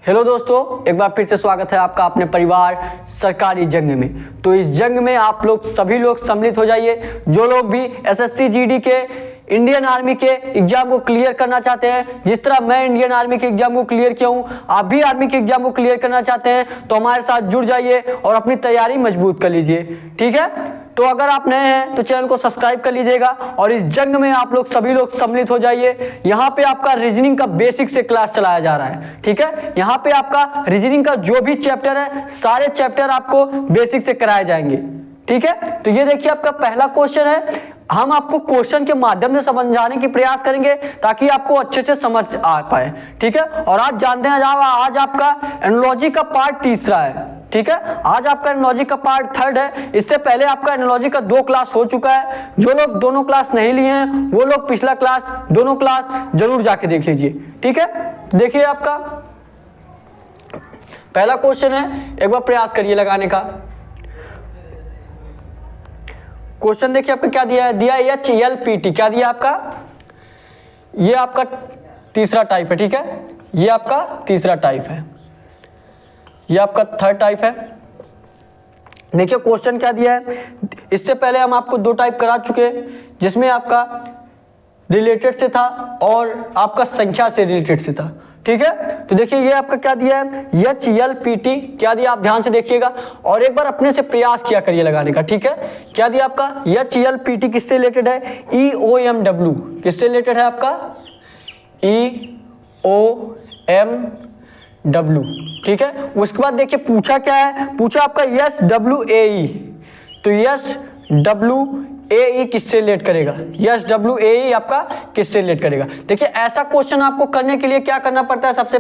Hello दोस्तों, एक बार फिर से स्वागत है आपका अपने परिवार सरकारी जंग में। तो इस जंग में आप लोग सभी लोग सम्मिलित हो जाइए। जो लोग भी एसएससी जीडी के इंडियन आर्मी के एग्जाम को क्लियर करना चाहते हैं, जिस तरह मैं इंडियन आर्मी के एग्जाम को क्लियर किया हूँ, आप भी आर्मी के एग्जाम को क्लियर करना चाहते हैं तो हमारे साथ जुड़ जाइए और अपनी तैयारी मजबूत कर लीजिए। ठीक है, तो अगर आप नए हैं तो चैनल को सब्सक्राइब कर लीजिएगा और इस जंग में आप लोग सभी लोग सम्मिलित हो जाइए। यहाँ पे आपका रीजनिंग का बेसिक से क्लास चलाया जा रहा है। ठीक है, यहाँ पे आपका रीजनिंग का जो भी चैप्टर है सारे चैप्टर आपको बेसिक से कराए जाएंगे। ठीक है, तो ये देखिए आपका पहला क्वेश्चन है। हम आपको क्वेश्चन के माध्यम से समझाने की प्रयास करेंगे ताकि आपको अच्छे से समझ आ पाए। ठीक है, और आज जानते हैं आज आपका एनालॉजी का पार्ट तीसरा है। ठीक है, आज आपका एनालॉजी का पार्ट थर्ड है। इससे पहले आपका एनालॉजी का 2 क्लास हो चुका है। जो लोग दोनों क्लास नहीं लिए हैं वो लोग पिछला क्लास दोनों क्लास जरूर जाके देख लीजिए। ठीक है, तो देखिए आपका पहला क्वेश्चन है, एक बार प्रयास करिए लगाने का। क्वेश्चन देखिए आपका क्या दिया है, दिया HLPT। क्या दिया आपका, ये आपका तीसरा टाइप है। ठीक है, ये आपका तीसरा टाइप है, ये आपका थर्ड टाइप है। देखिए क्वेश्चन क्या दिया है। इससे पहले हम आपको 2 टाइप करा चुके हैं, जिसमें आपका रिलेटेड से था और आपका संख्या से रिलेटेड से था। ठीक है, तो देखिए ये आपका क्या दिया है, HLPT क्या दिया, आप ध्यान से देखिएगा और एक बार अपने से प्रयास किया करिए लगाने का। ठीक है, क्या दिया आपका, HLPT किससे रिलेटेड है, EOMW किससे रिलेटेड है आपका, EOMW। ठीक है, उसके बाद देखिए पूछा क्या है, पूछा आपका SWAE। तो SWAE किससे रिलेट करेगा, SWAE आपका किससे रिलेट करेगा। देखिए ऐसा क्वेश्चन आपको करने के लिए क्या करना पड़ता है, सबसे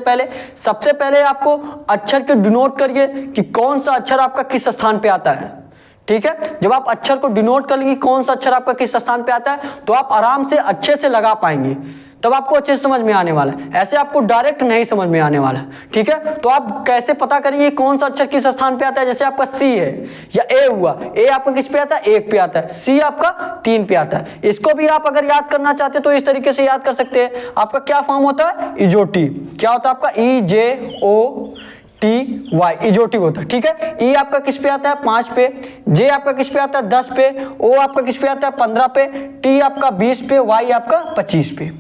पहले आपको अक्षर को डिनोट करिए कि कौन सा अक्षर आपका किस स्थान पे आता है। ठीक है, जब आप अक्षर को डिनोट कर लेंगे कौन सा अक्षर आपका किस स्थान पे आता है तो आप आराम से अच्छे से लगा पाएंगे, तब आपको अच्छे से समझ में आने वाला है। ऐसे आपको डायरेक्ट नहीं समझ में आने वाला है। ठीक है, तो आप कैसे पता करेंगे कौन सा अक्षर किस स्थान पे आता है। जैसे आपका C है या A हुआ, A आपका किस पे आता है, 1 पे आता है, C आपका 3 पे आता है। इसको भी आप अगर याद करना चाहते हैं तो इस तरीके से याद कर सकते हैं। आपका क्या फॉर्म होता है, इजोटी। क्या होता है आपका, EJOTY, इजोटी होता है। ठीक है, E आपका किस पे आता है, 5 पे, J आपका किस पे आता है, 10 पे, O आपका किस पे आता है, 15 पे, T आपका 20 पे, Y आपका 25 पे।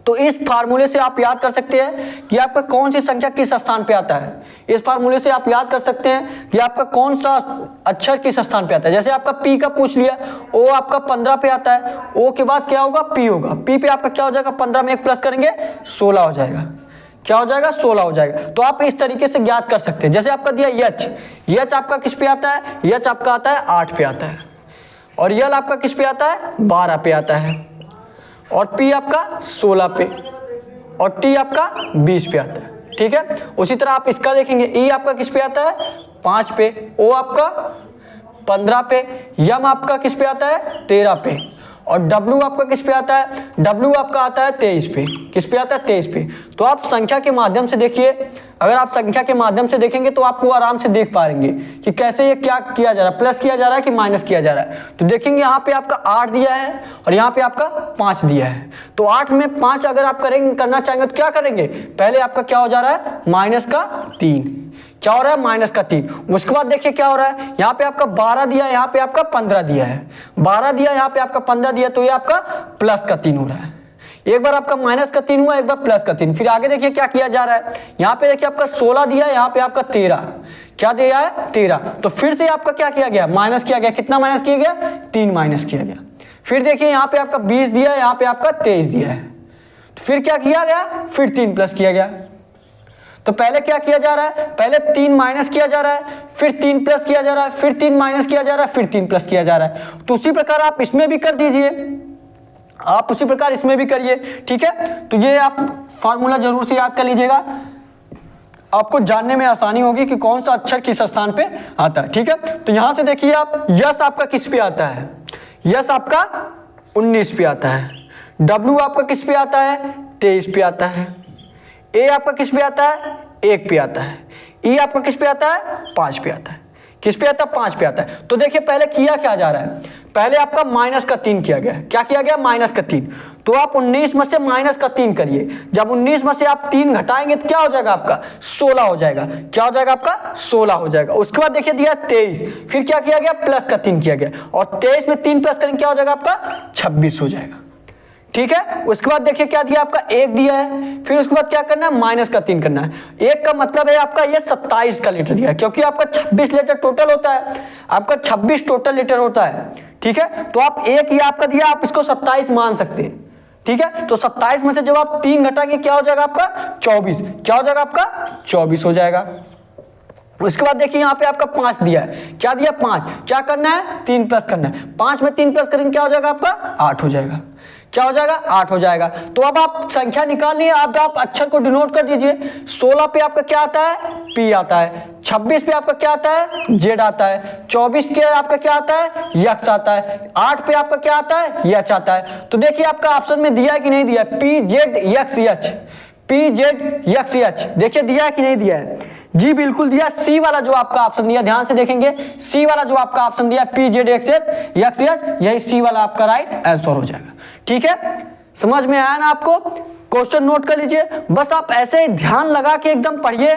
तो इस फार्मूले से आप याद कर सकते हैं कि आपका कौन सी संख्या किस स्थान पे आता है। इस फार्मूले से आप याद कर सकते हैं कि आपका कौन सा अक्षर किस स्थान पे आता है। जैसे आपका P का पूछ लिया, O आपका 15 पे आता है, O के बाद क्या होगा, P होगा, P पे आपका क्या हो जाएगा, 15 में 1 प्लस करेंगे 16 हो जाएगा। क्या हो जाएगा, 16 हो जाएगा। तो आप इस तरीके से याद कर सकते हैं। जैसे आपका दिया H आपका किस पे आता है, H आपका आता है 8 पे आता है, और L आपका किस पे आता है, 12 पे आता है, और P आपका 16 पे, और T आपका 20 पे आता है। ठीक है, उसी तरह आप इसका देखेंगे, E आपका किस पे आता है, 5 पे, O आपका 15 पे, M आपका किस पे आता है, 13 पे, और W आपका किस पे आता है, W आपका आता है 23 पे। किस पे आता है, 23 पे। तो आप संख्या के माध्यम से देखिए, अगर आप संख्या के माध्यम से देखेंगे तो आपको आराम से देख पाएंगे कि कैसे ये क्या किया जा रहा है, प्लस किया जा रहा है कि माइनस किया जा रहा है। तो देखेंगे यहाँ पे आपका 8 दिया है और यहाँ पे आपका 5 दिया है। तो 8 में 5 अगर आप करना चाहेंगे तो क्या करेंगे, पहले आपका क्या हो जा रहा है, माइनस का 3, क्या हो रहा है, माइनस का 3। उसके बाद देखिए क्या हो रहा है, यहाँ पे आपका 12 दिया है, यहाँ पे आपका 15 दिया है, 12 दिया यहाँ पे आपका 15 दिया, तो ये आपका प्लस का 3 हो रहा है। एक बार आपका माइनस का 3 हुआ, एक बार प्लस का 3। फिर आगे देखिए क्या किया जा रहा है, यहाँ पे देखिए आपका 16 दिया है, यहाँ पे आपका 13, क्या दिया है, 13। तो फिर से आपका क्या किया गया, माइनस किया गया। कितना माइनस किया गया, 3 माइनस किया गया। फिर देखिए यहाँ पे आपका 20 दिया है, यहाँ पे आपका 23 दिया है, तो फिर क्या किया गया, फिर 3 प्लस किया गया। तो पहले क्या किया जा रहा है, पहले 3 माइनस किया जा रहा है, फिर 3 प्लस किया जा रहा है, फिर 3 माइनस किया जा रहा है, फिर 3 प्लस किया जा रहा है। तो उसी प्रकार आप इसमें भी कर दीजिए, आप उसी प्रकार इसमें भी करिए। ठीक है, तो ये आप फार्मूला जरूर से याद कर लीजिएगा, आपको जानने में आसानी होगी कि कौन सा अक्षर किस स्थान पे आता है। ठीक है, तो यहां से देखिए आप, यस आपका किस पे आता है, यस आपका 19 पे आता है, W आपका किस पे आता है, 23 पे आता है, A आपका किस पे आता है, 1 पे आता है, E आपका किस पे आता है, 5 पे आता है। किस पे आता है, 5 पे आता है। तो देखिए पहले किया क्या जा रहा है, पहले आपका माइनस का 3 किया गया। क्या किया गया, माइनस का 3। तो आप 19 में से माइनस का 3 करिए। जब 19 में से आप 3 घटाएंगे तो क्या हो जाएगा आपका 16 हो जाएगा। क्या हो जाएगा आपका 16 हो जाएगा। उसके बाद देखिए दिया 23, फिर क्या किया गया प्लस का 3 किया गया और 23 में 3 प्लस करेंगे क्या हो जाएगा आपका 26 हो जाएगा। ठीक है, उसके बाद देखिए क्या दिया आपका 1 दिया है, फिर उसके बाद क्या करना है माइनस का 3 करना है। 1 का मतलब है आपका ये 27 का लीटर दिया है, क्योंकि आपका 26 लीटर टोटल होता है, आपका 26 टोटल लीटर होता है। ठीक है, तो आप 1 ये आपका दिया, आप इसको 27 मान सकते हैं। ठीक है, तो 27 में से जब आप 3 घटाएंगे क्या हो जाएगा आपका 24। क्या हो जाएगा आपका 24 हो जाएगा। उसके बाद देखिए यहाँ पे आपका 5 दिया है, क्या दिया 5, क्या करना है 3 प्लस करना है। 5 में 3 प्लस करेंगे क्या हो जाएगा आपका 8 हो जाएगा। क्या हो जाएगा 8 हो जाएगा। तो अब आप संख्या निकाल लिए, अब आप अक्षर को डिनोट कर दीजिए। 16 पे आपका क्या आता है पी आता है, 26 पे आपका क्या आता है जेड आता है, 24 पे आपका क्या आता है यक्स आता है, 8 पे आपका क्या आता है यच आता है। तो देखिए आपका ऑप्शन में दिया है कि नहीं दिया है, पी जेड यक्स यच, पी जेड यक्स यच, देखिए दिया है कि नहीं दिया है। जी बिल्कुल दिया। सी वाला जो आपका ऑप्शन दिया, ध्यान से देखेंगे, सी वाला जो आपका ऑप्शन दिया पी जेड एक्स यक्स यच, यही सी वाला आपका राइट आंसर हो जाएगा। ठीक है, समझ में आया ना आपको। क्वेश्चन नोट कर लीजिए, बस आप ऐसे ही ध्यान लगा के एकदम पढ़िए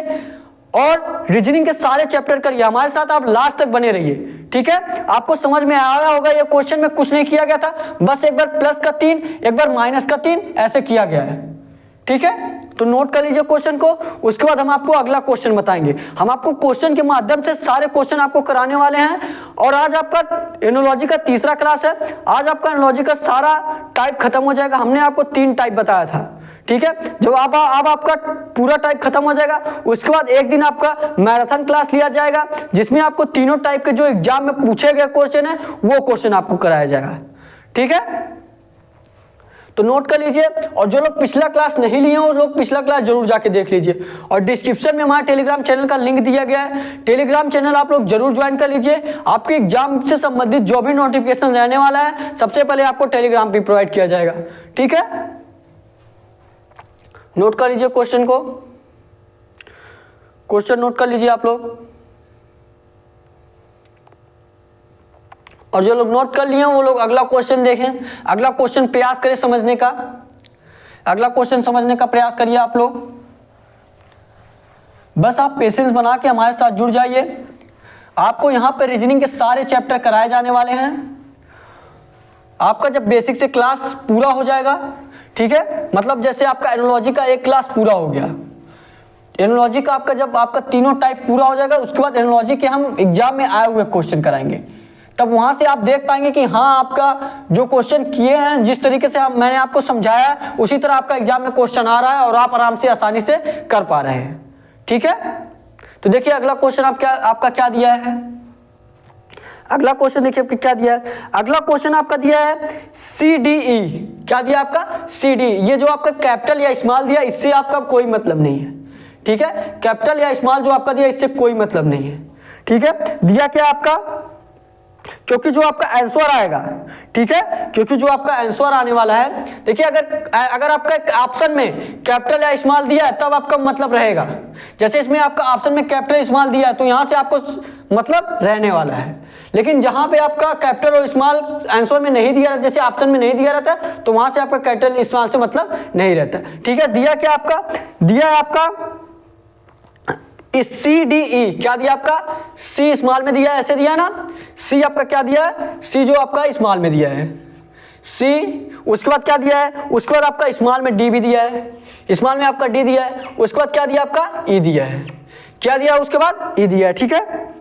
और रीजनिंग के सारे चैप्टर करिए। हमारे साथ आप लास्ट तक बने रहिए। ठीक है, आपको समझ में आया होगा। ये क्वेश्चन में कुछ नहीं किया गया था, बस एक बार प्लस का 3 एक बार माइनस का 3 ऐसे किया गया है। ठीक है, तो नोट कर लीजिए क्वेश्चन को। उसके बाद हम आपको अगला क्वेश्चन बताएंगे। हम आपको क्वेश्चन के माध्यम से सारे क्वेश्चन आपको कराने वाले हैं। और आज आपका एनोलॉजी का तीसरा क्लास है। आज आपका एनोलॉजी का सारा टाइप खत्म हो जाएगा। हमने आपको 3 टाइप बताया था। ठीक है, जब अब आपका पूरा टाइप खत्म हो जाएगा, उसके बाद एक दिन आपका मैराथन क्लास लिया जाएगा, जिसमें आपको तीनों टाइप के जो एग्जाम में पूछे गए क्वेश्चन है वो क्वेश्चन आपको कराया जाएगा। ठीक है, तो नोट कर लीजिए। और जो लोग पिछला क्लास नहीं लिए हैं वो लोग पिछला क्लास जरूर जाके देख लीजिए। और डिस्क्रिप्शन में हमारे टेलीग्राम चैनल का लिंक दिया गया है, टेलीग्राम चैनल आप लोग जरूर ज्वाइन कर लीजिए। आपके एग्जाम से संबंधित जो भी नोटिफिकेशन रहने वाला है सबसे पहले आपको टेलीग्राम पे प्रोवाइड किया जाएगा। ठीक है, नोट कर लीजिए क्वेश्चन को, क्वेश्चन नोट कर लीजिए आप लोग। और जो लोग नोट कर लिए हैं वो लोग अगला क्वेश्चन देखें, अगला क्वेश्चन प्रयास करें समझने का, अगला क्वेश्चन समझने का प्रयास करिए आप लोग। बस आप पेशेंस बना के हमारे साथ जुड़ जाइए। आपको यहाँ पे रीजनिंग के सारे चैप्टर कराए जाने वाले हैं। आपका जब बेसिक से क्लास पूरा हो जाएगा, ठीक है, मतलब जैसे आपका एनोलॉजी का एक क्लास पूरा हो गया, एनोलॉजी का आपका जब आपका तीनों टाइप पूरा हो जाएगा, उसके बाद एनोलॉजी के हम एग्जाम में आए हुए क्वेश्चन कराएंगे। तब वहां से आप देख पाएंगे कि हाँ आपका जो क्वेश्चन किए हैं जिस तरीके से मैंने आपको समझाया उसी तरह आपका एग्जाम में क्वेश्चन आ रहा है और आप आराम से आसानी से कर पा रहे हैं। ठीक है, तो देखिए अगला क्वेश्चन आपका क्या दिया है। अगला क्वेश्चन देखिए आपका क्या दिया है। अगला क्वेश्चन आपका दिया है CDE। क्या दिया आपका CDE। ये जो आपका कैपिटल या स्मॉल दिया इससे आपका कोई मतलब नहीं है। ठीक है, कैपिटल या स्मॉल जो आपका दिया इससे कोई मतलब नहीं है। ठीक है, दिया क्या आपका, क्योंकि जो आपका आंसर आएगा, ठीक है, क्योंकि जो आपका आंसर आने वाला है, देखिए अगर आपका ऑप्शन में कैपिटल या स्मॉल दिया है तब आपका मतलब रहेगा। जैसे इसमें आपका ऑप्शन में कैपिटल स्मॉल दिया है तो यहां से आपको मतलब रहने वाला है। लेकिन जहां पे आपका कैपिटल और स्मॉल आंसर में नहीं दिया रहता, जैसे ऑप्शन में नहीं दिया रहता, तो वहां से आपका कैपिटल स्मॉल से मतलब नहीं रहता। ठीक है, दिया क्या आपका, दिया है आपका CDE। क्या दिया आपका C स्मॉल में दिया है, ऐसे दिया है ना। C आपका क्या दिया है, C जो आपका स्मॉल में दिया है C। उसके बाद क्या दिया है, उसके बाद आपका स्मॉल में D भी दिया है, स्मॉल में आपका D दिया है। उसके बाद क्या दिया आपका E दिया है। क्या दिया उसके बाद E दिया है। ठीक है,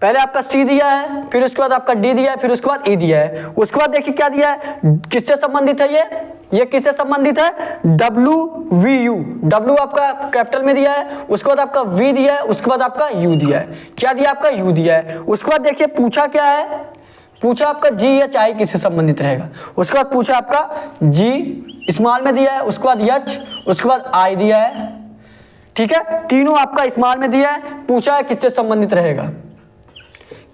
पहले आपका C दिया है, फिर उसके बाद आपका D दिया है, फिर उसके बाद E दिया है। उसके बाद देखिए क्या दिया है, किससे संबंधित है ये किससे संबंधित है, WVU। W आपका कैपिटल में दिया है, उसके बाद आपका V दिया है, उसके बाद आपका U दिया है। क्या दिया आपका U दिया है। उसके बाद देखिए पूछा क्या है, पूछा आपका GHI किससे संबंधित रहेगा। उसके बाद पूछा आपका G स्मॉल में दिया है, उसके बाद H, उसके बाद I दिया है। ठीक है, तीनों आपका स्मॉल में दिया है, पूछा है किससे संबंधित रहेगा,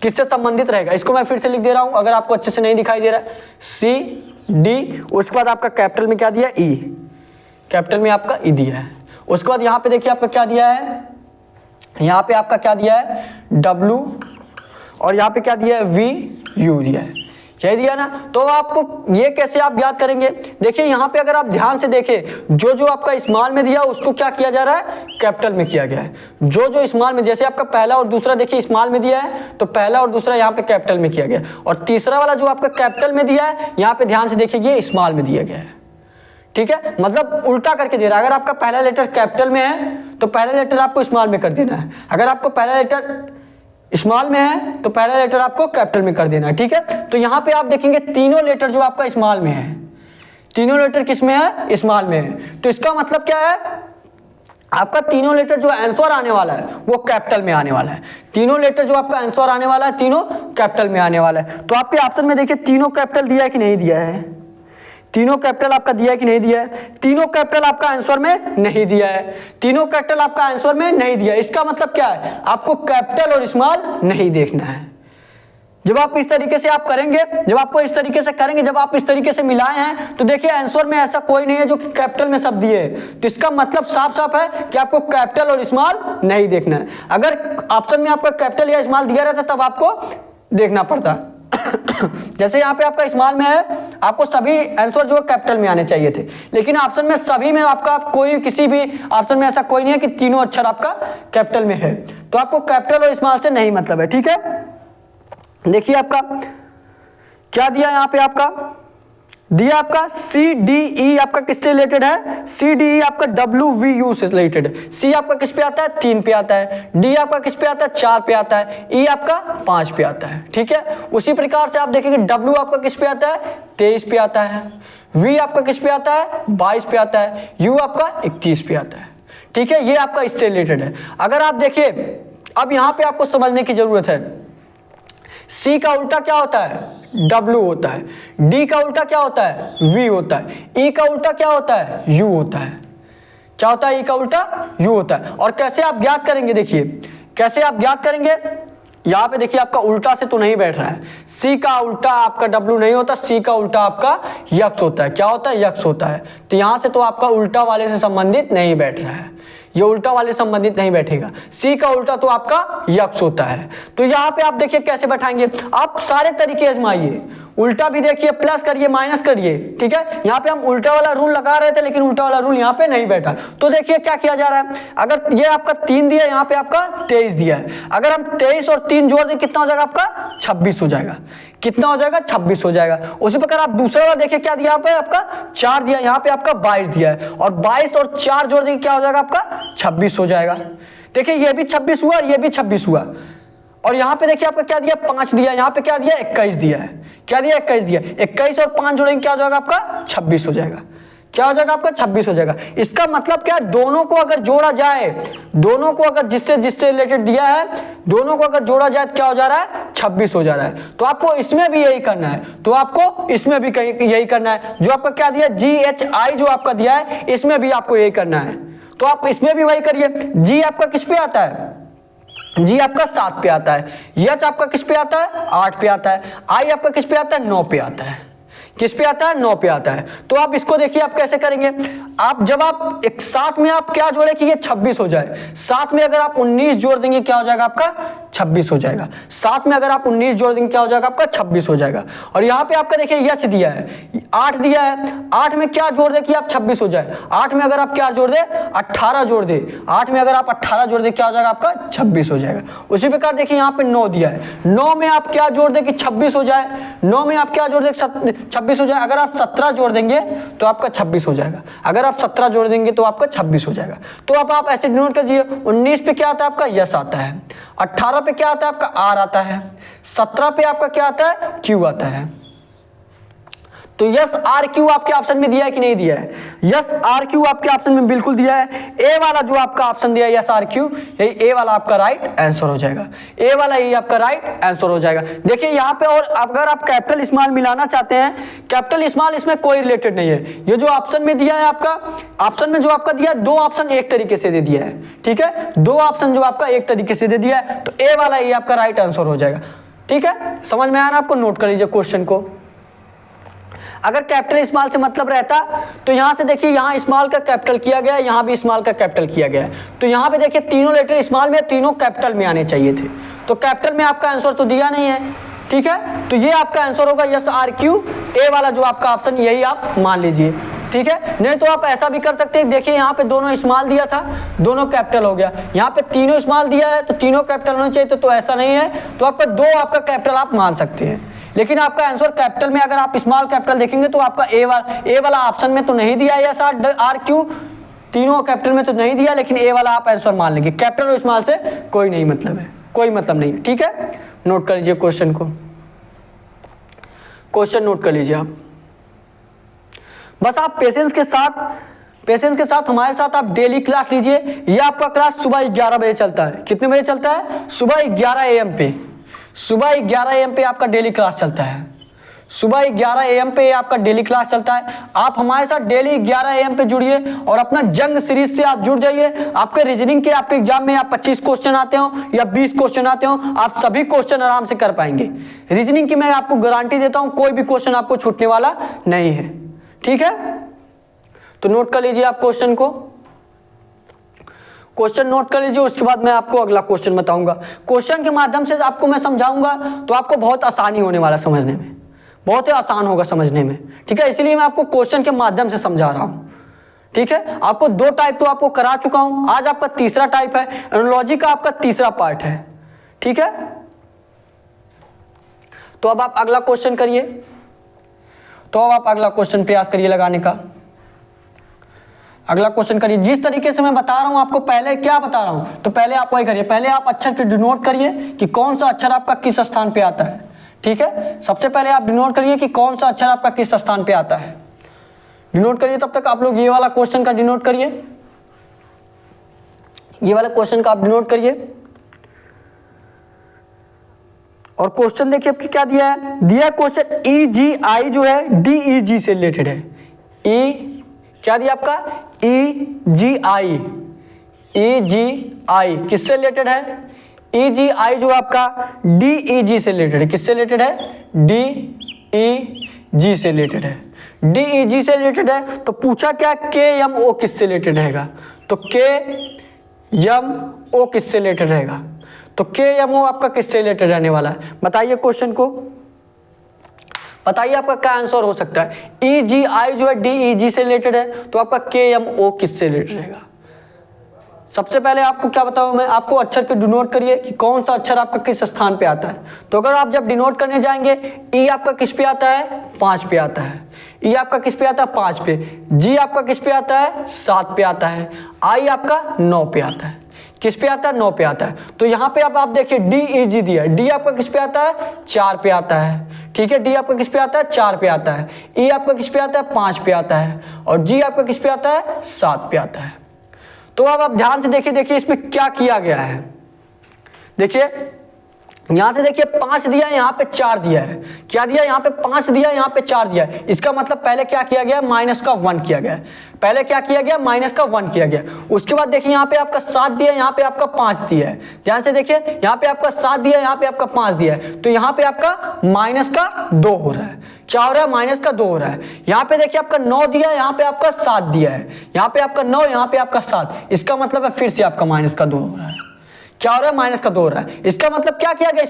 किससे संबंधित रहेगा। इसको मैं फिर से लिख दे रहा हूं अगर आपको अच्छे से नहीं दिखाई दे रहा है। CDE, उसके बाद आपका कैपिटल में क्या दिया E, कैपिटल में आपका E दिया है। उसके बाद यहाँ पे देखिए आपका क्या दिया है, यहाँ पे आपका क्या दिया है W, और यहाँ पे क्या दिया है VU दिया है। यही दिया ना। तो आपको ये कैसे आप याद करेंगे, देखिए यहाँ पे अगर आप ध्यान से देखें, जो जो आपका स्मॉल में दिया उसको क्या किया जा रहा है, कैपिटल में किया गया है। जो जो स्मॉल में, जैसे आपका पहला और दूसरा देखिए स्मॉल में दिया है, तो पहला और दूसरा यहाँ पे कैपिटल में किया गया, और तीसरा वाला जो आपका कैपिटल में दिया है, यहाँ पे ध्यान से देखिए ये स्मॉल में दिया गया है। ठीक है, मतलब उल्टा करके दे रहा है। अगर आपका पहला लेटर कैपिटल में है तो पहला लेटर आपको स्मॉल में कर देना है, अगर आपको पहला लेटर स्मॉल में है तो पहला लेटर आपको कैपिटल में कर देना है। ठीक है, तो यहां पे आप देखेंगे तीनों लेटर जो आपका स्मॉल में है, तीनों लेटर किस में है, स्मॉल में है। तो इसका मतलब क्या है, आपका तीनों लेटर जो आंसर आने वाला है वो कैपिटल में आने वाला है। तीनों लेटर जो आपका आंसर आने वाला है तीनों कैपिटल में आने वाला है। तो आपके ऑप्शन में देखिए तीनों कैपिटल दिया है कि नहीं दिया है, तीनों कैपिटल आपका दिया है कि नहीं दिया है, तीनों कैपिटल आपका आंसर में नहीं दिया है, तीनों कैपिटल आपका आंसर में नहीं दिया है। इसका मतलब क्या है, आपको कैपिटल और स्मॉल नहीं देखना है। जब आप इस तरीके से आप करेंगे, जब आपको इस तरीके से करेंगे, जब आप इस तरीके से मिलाए हैं, तो देखिए आंसर में ऐसा कोई नहीं है जो कि कैपिटल में शब्द दिए है। तो इसका मतलब साफ साफ है कि आपको कैपिटल और स्मॉल नहीं देखना है। अगर ऑप्शन में आपका कैपिटल या स्मॉल दिया रहता तब आपको देखना पड़ता। जैसे यहाँ पे आपका स्मॉल में है, आपको सभी आंसर जो कैपिटल में आने चाहिए थे, लेकिन ऑप्शन में सभी में आपका कोई, किसी भी ऑप्शन में ऐसा कोई नहीं है कि तीनों अक्षर आपका कैपिटल में है। तो आपको कैपिटल और स्मॉल से नहीं मतलब है। ठीक है, देखिए आपका क्या दिया, यहाँ पे आपका दिया आपका सी डी ई आपका किससे रिलेटेड है, सी डी ई आपका डब्ल्यू वी यू से रिलेटेड है। सी आपका किस पे आता है, 3 पे आता है, डी आपका किस पे आता है, 4 पे आता है, ई आपका 5 पे आता है। ठीक है, उसी प्रकार से आप देखेंगे डब्ल्यू आपका किस पे आता है, 23 पे आता है, वी आपका किस पे आता है, 22 पे आता है, यू आपका 21 पे आता है। ठीक है, ये आपका इससे रिलेटेड है। अगर आप देखिए, अब यहाँ पे आपको समझने की जरूरत है, सी का उल्टा क्या होता है, W होता है, D का उल्टा क्या होता है, V होता है, E का उल्टा क्या होता है, U होता है। क्या होता है, E का उल्टा U होता है। और कैसे आप ज्ञात करेंगे, देखिए कैसे आप ज्ञात करेंगे, यहाँ पे देखिए आपका उल्टा से तो नहीं बैठ रहा है, C का उल्टा आपका W नहीं होता, C का उल्टा आपका यक्स होता है। क्या होता है, यक्स होता है। तो यहाँ से तो आपका उल्टा वाले से संबंधित नहीं बैठ रहा है, ये उल्टा वाले संबंधित नहीं बैठेगा। सी का उल्टा तो आपका यक्स होता है। तो यहाँ पे आप देखिए कैसे बैठाएंगे, आप सारे तरीके आजमाइए, उल्टा भी देखिए, प्लस करिए, माइनस करिए। ठीक है, यहाँ पे हम उल्टा वाला रूल लगा रहे थे लेकिन उल्टा वाला रूल यहाँ पे नहीं बैठा। तो देखिए क्या किया जा रहा है, अगर ये आपका 3 दिया, यहाँ पे आपका 23 दिया है, अगर हम 23 और 3 जोड़ दें कितना हो जाएगा आपका, 26 हो जाएगा। कितना हो जाएगा, 26 हो जाएगा। उसी प्रकार आप दूसरा वाला देखिए क्या दिया, यहाँ पे आपका 4 दिया, यहाँ पे आपका 22 दिया है, और 22 और 4 जोड़ देंगे क्या हो जाएगा आपका, 26 हो जाएगा। देखिए ये भी 26 हुआ और ये भी 26 हुआ, और यहाँ पे देखिए आपका क्या दिया, 5 दिया, यहाँ पे क्या दिया, 21 दिया है। क्या दिया, 21 दिया, 21 और 5 जोड़ेंगे क्या हो जाएगा आपका, 26 हो जाएगा। क्या हो जाएगा आपका, 26 हो जाएगा। इसका मतलब क्या है, दोनों को अगर जोड़ा जाए, दोनों को अगर जिससे रिलेटेड दिया है, दोनों को अगर जोड़ा जाए तो क्या हो जा रहा है, 26 हो जा रहा है। तो आपको इसमें भी यही करना है, तो आपको इसमें भी यही करना है। जो आपका क्या दिया, GHI जो आपका दिया है, इसमें भी आपको यही करना है। तो आप इसमें भी वही करिए। जी आपका किस पे आता है, जी आपका 7 पे आता है, एच आपका किस पे आता है, 8 पे आता है, आई आपका किस पे आता है, 9 पे आता है। किस पे आता है, 9 पे आता है। तो आप इसको देखिए आप कैसे करेंगे, आप जब आप एक साथ में आप क्या जोड़े कि ये 26 हो जाए, साथ में अगर आप 19 जोड़ देंगे क्या हो जाएगा आपका, 26 हो जाएगा। साथ में अगर आप 19 जोड़ देंगे क्या हो जाएगा आपका, 26 हो जाएगा। और यहाँ पे आपका देखिए यच दिया है, 8 दिया है, 8 में क्या जोड़ दे कि आप 26 हो जाए, 8 में अगर आप क्या जोड़ दे, 18 जोड़ दे, 8 में अगर आप 18 जोड़ दे क्या हो जाएगा आपका, 26 हो जाएगा। उसी प्रकार देखिए यहाँ पे 9 दिया है, 9 में आप क्या जोड़ दे कि 26 हो जाए, 9 में आप क्या जोड़ दे 26 हो जाए। अगर आप 17 जोड़ देंगे तो आपका 26 हो जाएगा, अगर आप 17 जोड़ देंगे तो आपका 26 हो जाएगा। तो अब आप ऐसे नोट कीजिए, 19 पे क्या आता है आपका, यस आता है, 18 पे क्या आता है आपका, आर आता है, 17 पे आपका क्या आता है, क्यू आता है। तो यस आर क्यू आपके ऑप्शन में दिया है कि नहीं दिया है, यस आर क्यू आपके ऑप्शन में बिल्कुल दिया है। ए वाला जो आपका ऑप्शन दिया है यस आर क्यू, यही ए वाला आपका राइट आंसर हो जाएगा, ए वाला यही आपका राइट आंसर हो जाएगा। देखिए यहाँ पे, और अगर आप कैपिटल स्मॉल मिलाना चाहते हैं, कैपिटल स्मॉल इसमें कोई रिलेटेड नहीं है। ये जो ऑप्शन में दिया है आपका, ऑप्शन में जो आपका दिया है, 2 ऑप्शन एक तरीके से दे दिया है। ठीक है, 2 ऑप्शन जो आपका एक तरीके से दे दिया है, तो ए वाला ये आपका राइट आंसर हो जाएगा। ठीक है, समझ में आया ना आपको, नोट कर लीजिए क्वेश्चन को। अगर कैपिटल स्मॉल से मतलब रहता तो यहां से देखिए, यहां स्मॉल का कैपिटल किया गया है, यहां भी स्मॉल का कैपिटल किया गया है, तो यहां पे देखिए तीनों लेटर स्मॉल में, तीनों कैपिटल में आने चाहिए थे। तो कैपिटल में आपका आंसर तो दिया नहीं है, ठीक है, तो ये आपका आंसर होगा यस आर क्यू, ए वाला जो आपका ऑप्शन यही आप मान लीजिए। ठीक है, नहीं तो आप ऐसा भी कर सकते हैं, देखिए यहाँ पे दोनों स्मॉल दिया था, दोनों कैपिटल हो गया, यहाँ पे तीनों स्मॉल दिया है तो तीनों कैपिटल होने चाहिए, तो ऐसा नहीं है, तो आपका दो आपका कैपिटल आप मान सकते हैं। लेकिन आपका आंसर कैपिटल में अगर आप स्मॉल कैपिटल देखेंगे तो आपका ए वाला ऑप्शन में तो नहीं दिया है यस आर क्यू, तीनों कैपिटल में तो नहीं दिया, लेकिन ए वाला आप आंसर मान लेंगे, कैपिटल और स्मॉल से कोई नहीं मतलब है, कोई मतलब नहीं है। ठीक है, नोट कर लीजिए क्वेश्चन को, क्वेश्चन नोट कर लीजिए आप, बस आप पेशेंस के साथ हमारे साथ आप डेली क्लास लीजिए। ये आपका क्लास सुबह 11 बजे चलता है, कितने बजे चलता है? सुबह 11 AM पे, सुबह 11 AM पे आपका डेली क्लास चलता है, सुबह 11 AM पे आपका डेली क्लास चलता है। आप हमारे साथ डेली 11 AM पे जुड़िए और अपना जंग सीरीज से आप जुड़ जाइए। आपके रीजनिंग के आपके एग्जाम में आप 25 क्वेश्चन आते हो या 20 क्वेश्चन आते हो, आप सभी क्वेश्चन आराम से कर पाएंगे। रीजनिंग की मैं आपको गारंटी देता हूं, कोई भी क्वेश्चन आपको छूटने वाला नहीं है। ठीक है, तो नोट कर लीजिए आप क्वेश्चन को, क्वेश्चन नोट कर लीजिए, उसके बाद मैं आपको अगला क्वेश्चन बताऊंगा। क्वेश्चन के माध्यम से आपको मैं समझाऊंगा तो आपको बहुत आसानी होने वाला समझने में, बहुत ही आसान होगा समझने में। ठीक है, इसलिए मैं आपको क्वेश्चन के माध्यम से समझा रहा हूं। ठीक है, आपको 2 टाइप तो आपको करा चुका हूं, आज आपका तीसरा टाइप है, एनालॉजी का आपका तीसरा पार्ट है। ठीक है, तो अब आप अगला क्वेश्चन करिए, तो अब आप अगला क्वेश्चन प्रयास करिए लगाने का, अगला क्वेश्चन करिए। जिस तरीके से मैं बता रहा हूं आपको, पहले क्या बता रहा हूं तो पहले आप वही करिए, पहले आप अक्षर को डिनोट करिए कि कौन सा अक्षर आपका किस स्थान पे आता है। ठीक है, सबसे पहले आप डिनोट करिए कि कौन सा अक्षर आपका किस स्थान पे आता है, डिनोट करिए। तब तक आप लोग ये वाला क्वेश्चन का डिनोट करिए, ये वाला क्वेश्चन का आप डिनोट करिए। और क्वेश्चन देखिए आपकी क्या दिया है, दिया क्वेश्चन EGI जो है DEG से रिलेटेड है। क्या दिया आपका EGI किससे रिलेटेड है? EGI जो आपका DEG से रिलेटेड है, किससे रिलेटेड है? DEG से रिलेटेड है, DEG से रिलेटेड है। तो पूछा क्या KMO किससे रिलेटेड रहेगा, तो KMO किससे रिलेटेड रहेगा, तो KMO आपका किससे रिलेटेड रहने वाला है, बताइए क्वेश्चन को, बताइए आपका क्या आंसर हो सकता है। EGI जो है DEG से रिलेटेड है, तो आपका KMO किससे रिलेटेड रहेगा। सबसे पहले आपको क्या बताऊं मैं, आपको अक्षर को डिनोट करिए कि कौन सा अक्षर आपका किस स्थान पे आता है। तो अगर आप जब डिनोट करने जाएंगे, E आपका किस पे आता है? 5 पे आता है। E आपका किस पे आता है? 5 पे। G आपका किस पे आता है? 7 पे आता है। I आपका 9 पे आता है। किस पे आता है? 9 पे आता है। तो यहाँ पे आप देखिए DEG दिया है, D आपका किस पे आता है? 4 पे आता है। ठीक है, D आपका किस पे आता है? 4 पे आता है। E आपका किस पे आता है? 5 पे आता है। और G आपका किस पे आता है? 7 पे आता है। तो अब आप ध्यान से देखिए इसमें क्या किया गया है। देखिए यहां से देखिए 5 दिया है, यहाँ पे 4 दिया है। क्या दिया? यहाँ पे 5 दिया है, यहाँ पे 4 दिया है। इसका मतलब पहले क्या किया गया? माइनस का 1 किया गया। पहले क्या किया गया? माइनस का 1 किया गया। उसके बाद देखिए यहाँ पे आपका 7 दिया है, यहाँ पे आपका 5 दिया है। ध्यान से देखिए, यहाँ पे आपका 7 दिया है, यहाँ पे आपका 5 दिया है। तो यहाँ पे आपका माइनस का 2 हो रहा है। क्या हो रहा है? माइनस का 2 हो रहा है। यहाँ पे देखिए आपका 9 दिया है, यहाँ पे आपका 7 दिया है। यहाँ पे आपका 9, यहाँ पे आपका 7। इसका मतलब है फिर से आपका माइनस का 2 हो रहा है। क्या हो रहा है? माइनस का 2 हो रहा है। इसका मतलब क्या किया गया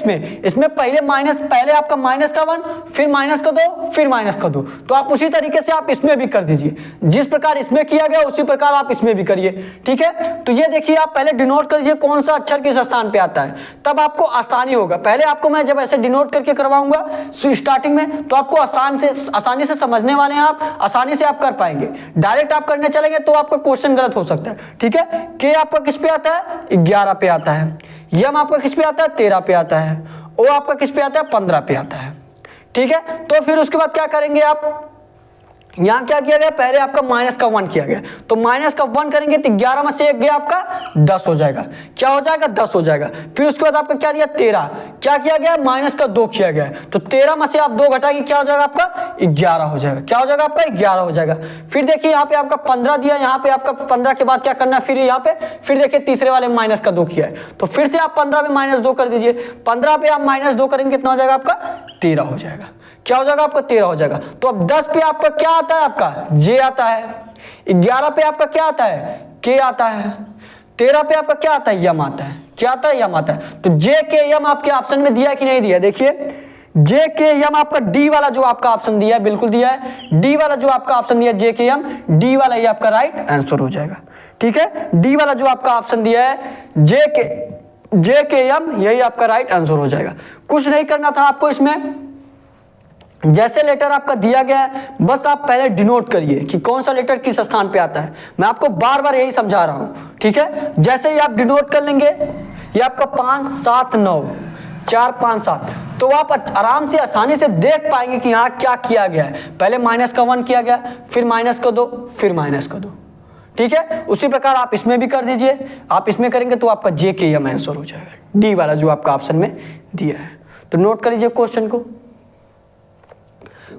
इसमें पहले आपका माइनस का 1, फिर माइनस का 2, फिर माइनस का 2। तो आप उसी तरीके से आप इसमें भी कर दीजिए, जिस प्रकार इसमें किया गया उसी प्रकार आप इसमें भी करिए। ठीक है, तो ये देखिए आप पहले डिनोट कर लीजिए कौन सा अक्षर किस स्थान पे आता है, तब आपको आसानी होगा। पहले आपको मैं जब ऐसे डिनोट करके करवाऊंगा स्टार्टिंग में, तो आपको आसानी से समझने वाले हैं, आप आसानी से आप कर पाएंगे। डायरेक्ट आप करने चलेंगे तो आपका क्वेश्चन गलत हो सकता है। ठीक है, के आपका किस पे आता है? 11 पे आता है। यम आपका किस पे आता है? 13 पे आता है। ओ आपका किस पे आता है? 15 पे आता है। ठीक है, तो फिर उसके बाद क्या करेंगे आप, यहां क्या किया गया? पहले आपका माइनस का 1 किया गया, तो माइनस का 1 करेंगे तो 11 में से 1 गया आपका 10 हो जाएगा। क्या हो जाएगा? 10 हो जाएगा। फिर उसके बाद आपका क्या दिया? 13। क्या किया गया? माइनस का 2 किया गया, तो 13 में से आप 2 घटाएंगे, क्या हो जाएगा आपका? 11 हो जाएगा। क्या हो जाएगा आपका? 11 हो जाएगा। फिर देखिए यहाँ पे आपका 15 दिया, यहाँ पे आपका 15 के बाद क्या करना है? फिर यहाँ पे फिर देखिए तीसरे वाले माइनस का 2 किया है, तो फिर से आप 15 में माइनस 2 कर दीजिए। 15 पे आप माइनस 2 करेंगे, कितना हो जाएगा आपका? 13 हो जाएगा। क्या हो जाएगा आपका? 13 हो जाएगा। तो अब 10 पे आपका क्या आता है? आपका जे आता है। 11 पे आपका क्या आता है? के आता है। 13 पे आपका क्या आता है? यम आता है। क्या आता है? यम आता है। तो जे के यम आपके ऑप्शन में दिया कि नहीं दिया? देखिए जे के एम आपका डी वाला जो आपका ऑप्शन दिया है, बिल्कुल दिया है, डी वाला जो आपका ऑप्शन दिया है जे के एम, डी वाला ये आपका राइट आंसर हो जाएगा। ठीक है, डी वाला जो आपका ऑप्शन दिया है जे के एम, यही आपका राइट आंसर हो जाएगा। कुछ नहीं करना था आपको इसमें, जैसे लेटर आपका दिया गया है बस आप पहले डिनोट करिए कि कौन सा लेटर किस स्थान पे आता है। मैं आपको बार बार यही समझा रहा हूं। ठीक है, जैसे ही आप डिनोट कर लेंगे, ये आपका 5 7 9 4 5 7, तो आप आराम से आसानी से देख पाएंगे कि यहाँ क्या किया गया है। पहले माइनस का 1 किया गया, फिर माइनस का 2, फिर माइनस का 2। ठीक है, उसी प्रकार आप इसमें भी कर दीजिए। आप इसमें करेंगे तो आपका जे के एम आंसर हो जाएगा, डी वाला जो आपका ऑप्शन में दिया है। तो नोट कर लीजिए क्वेश्चन को,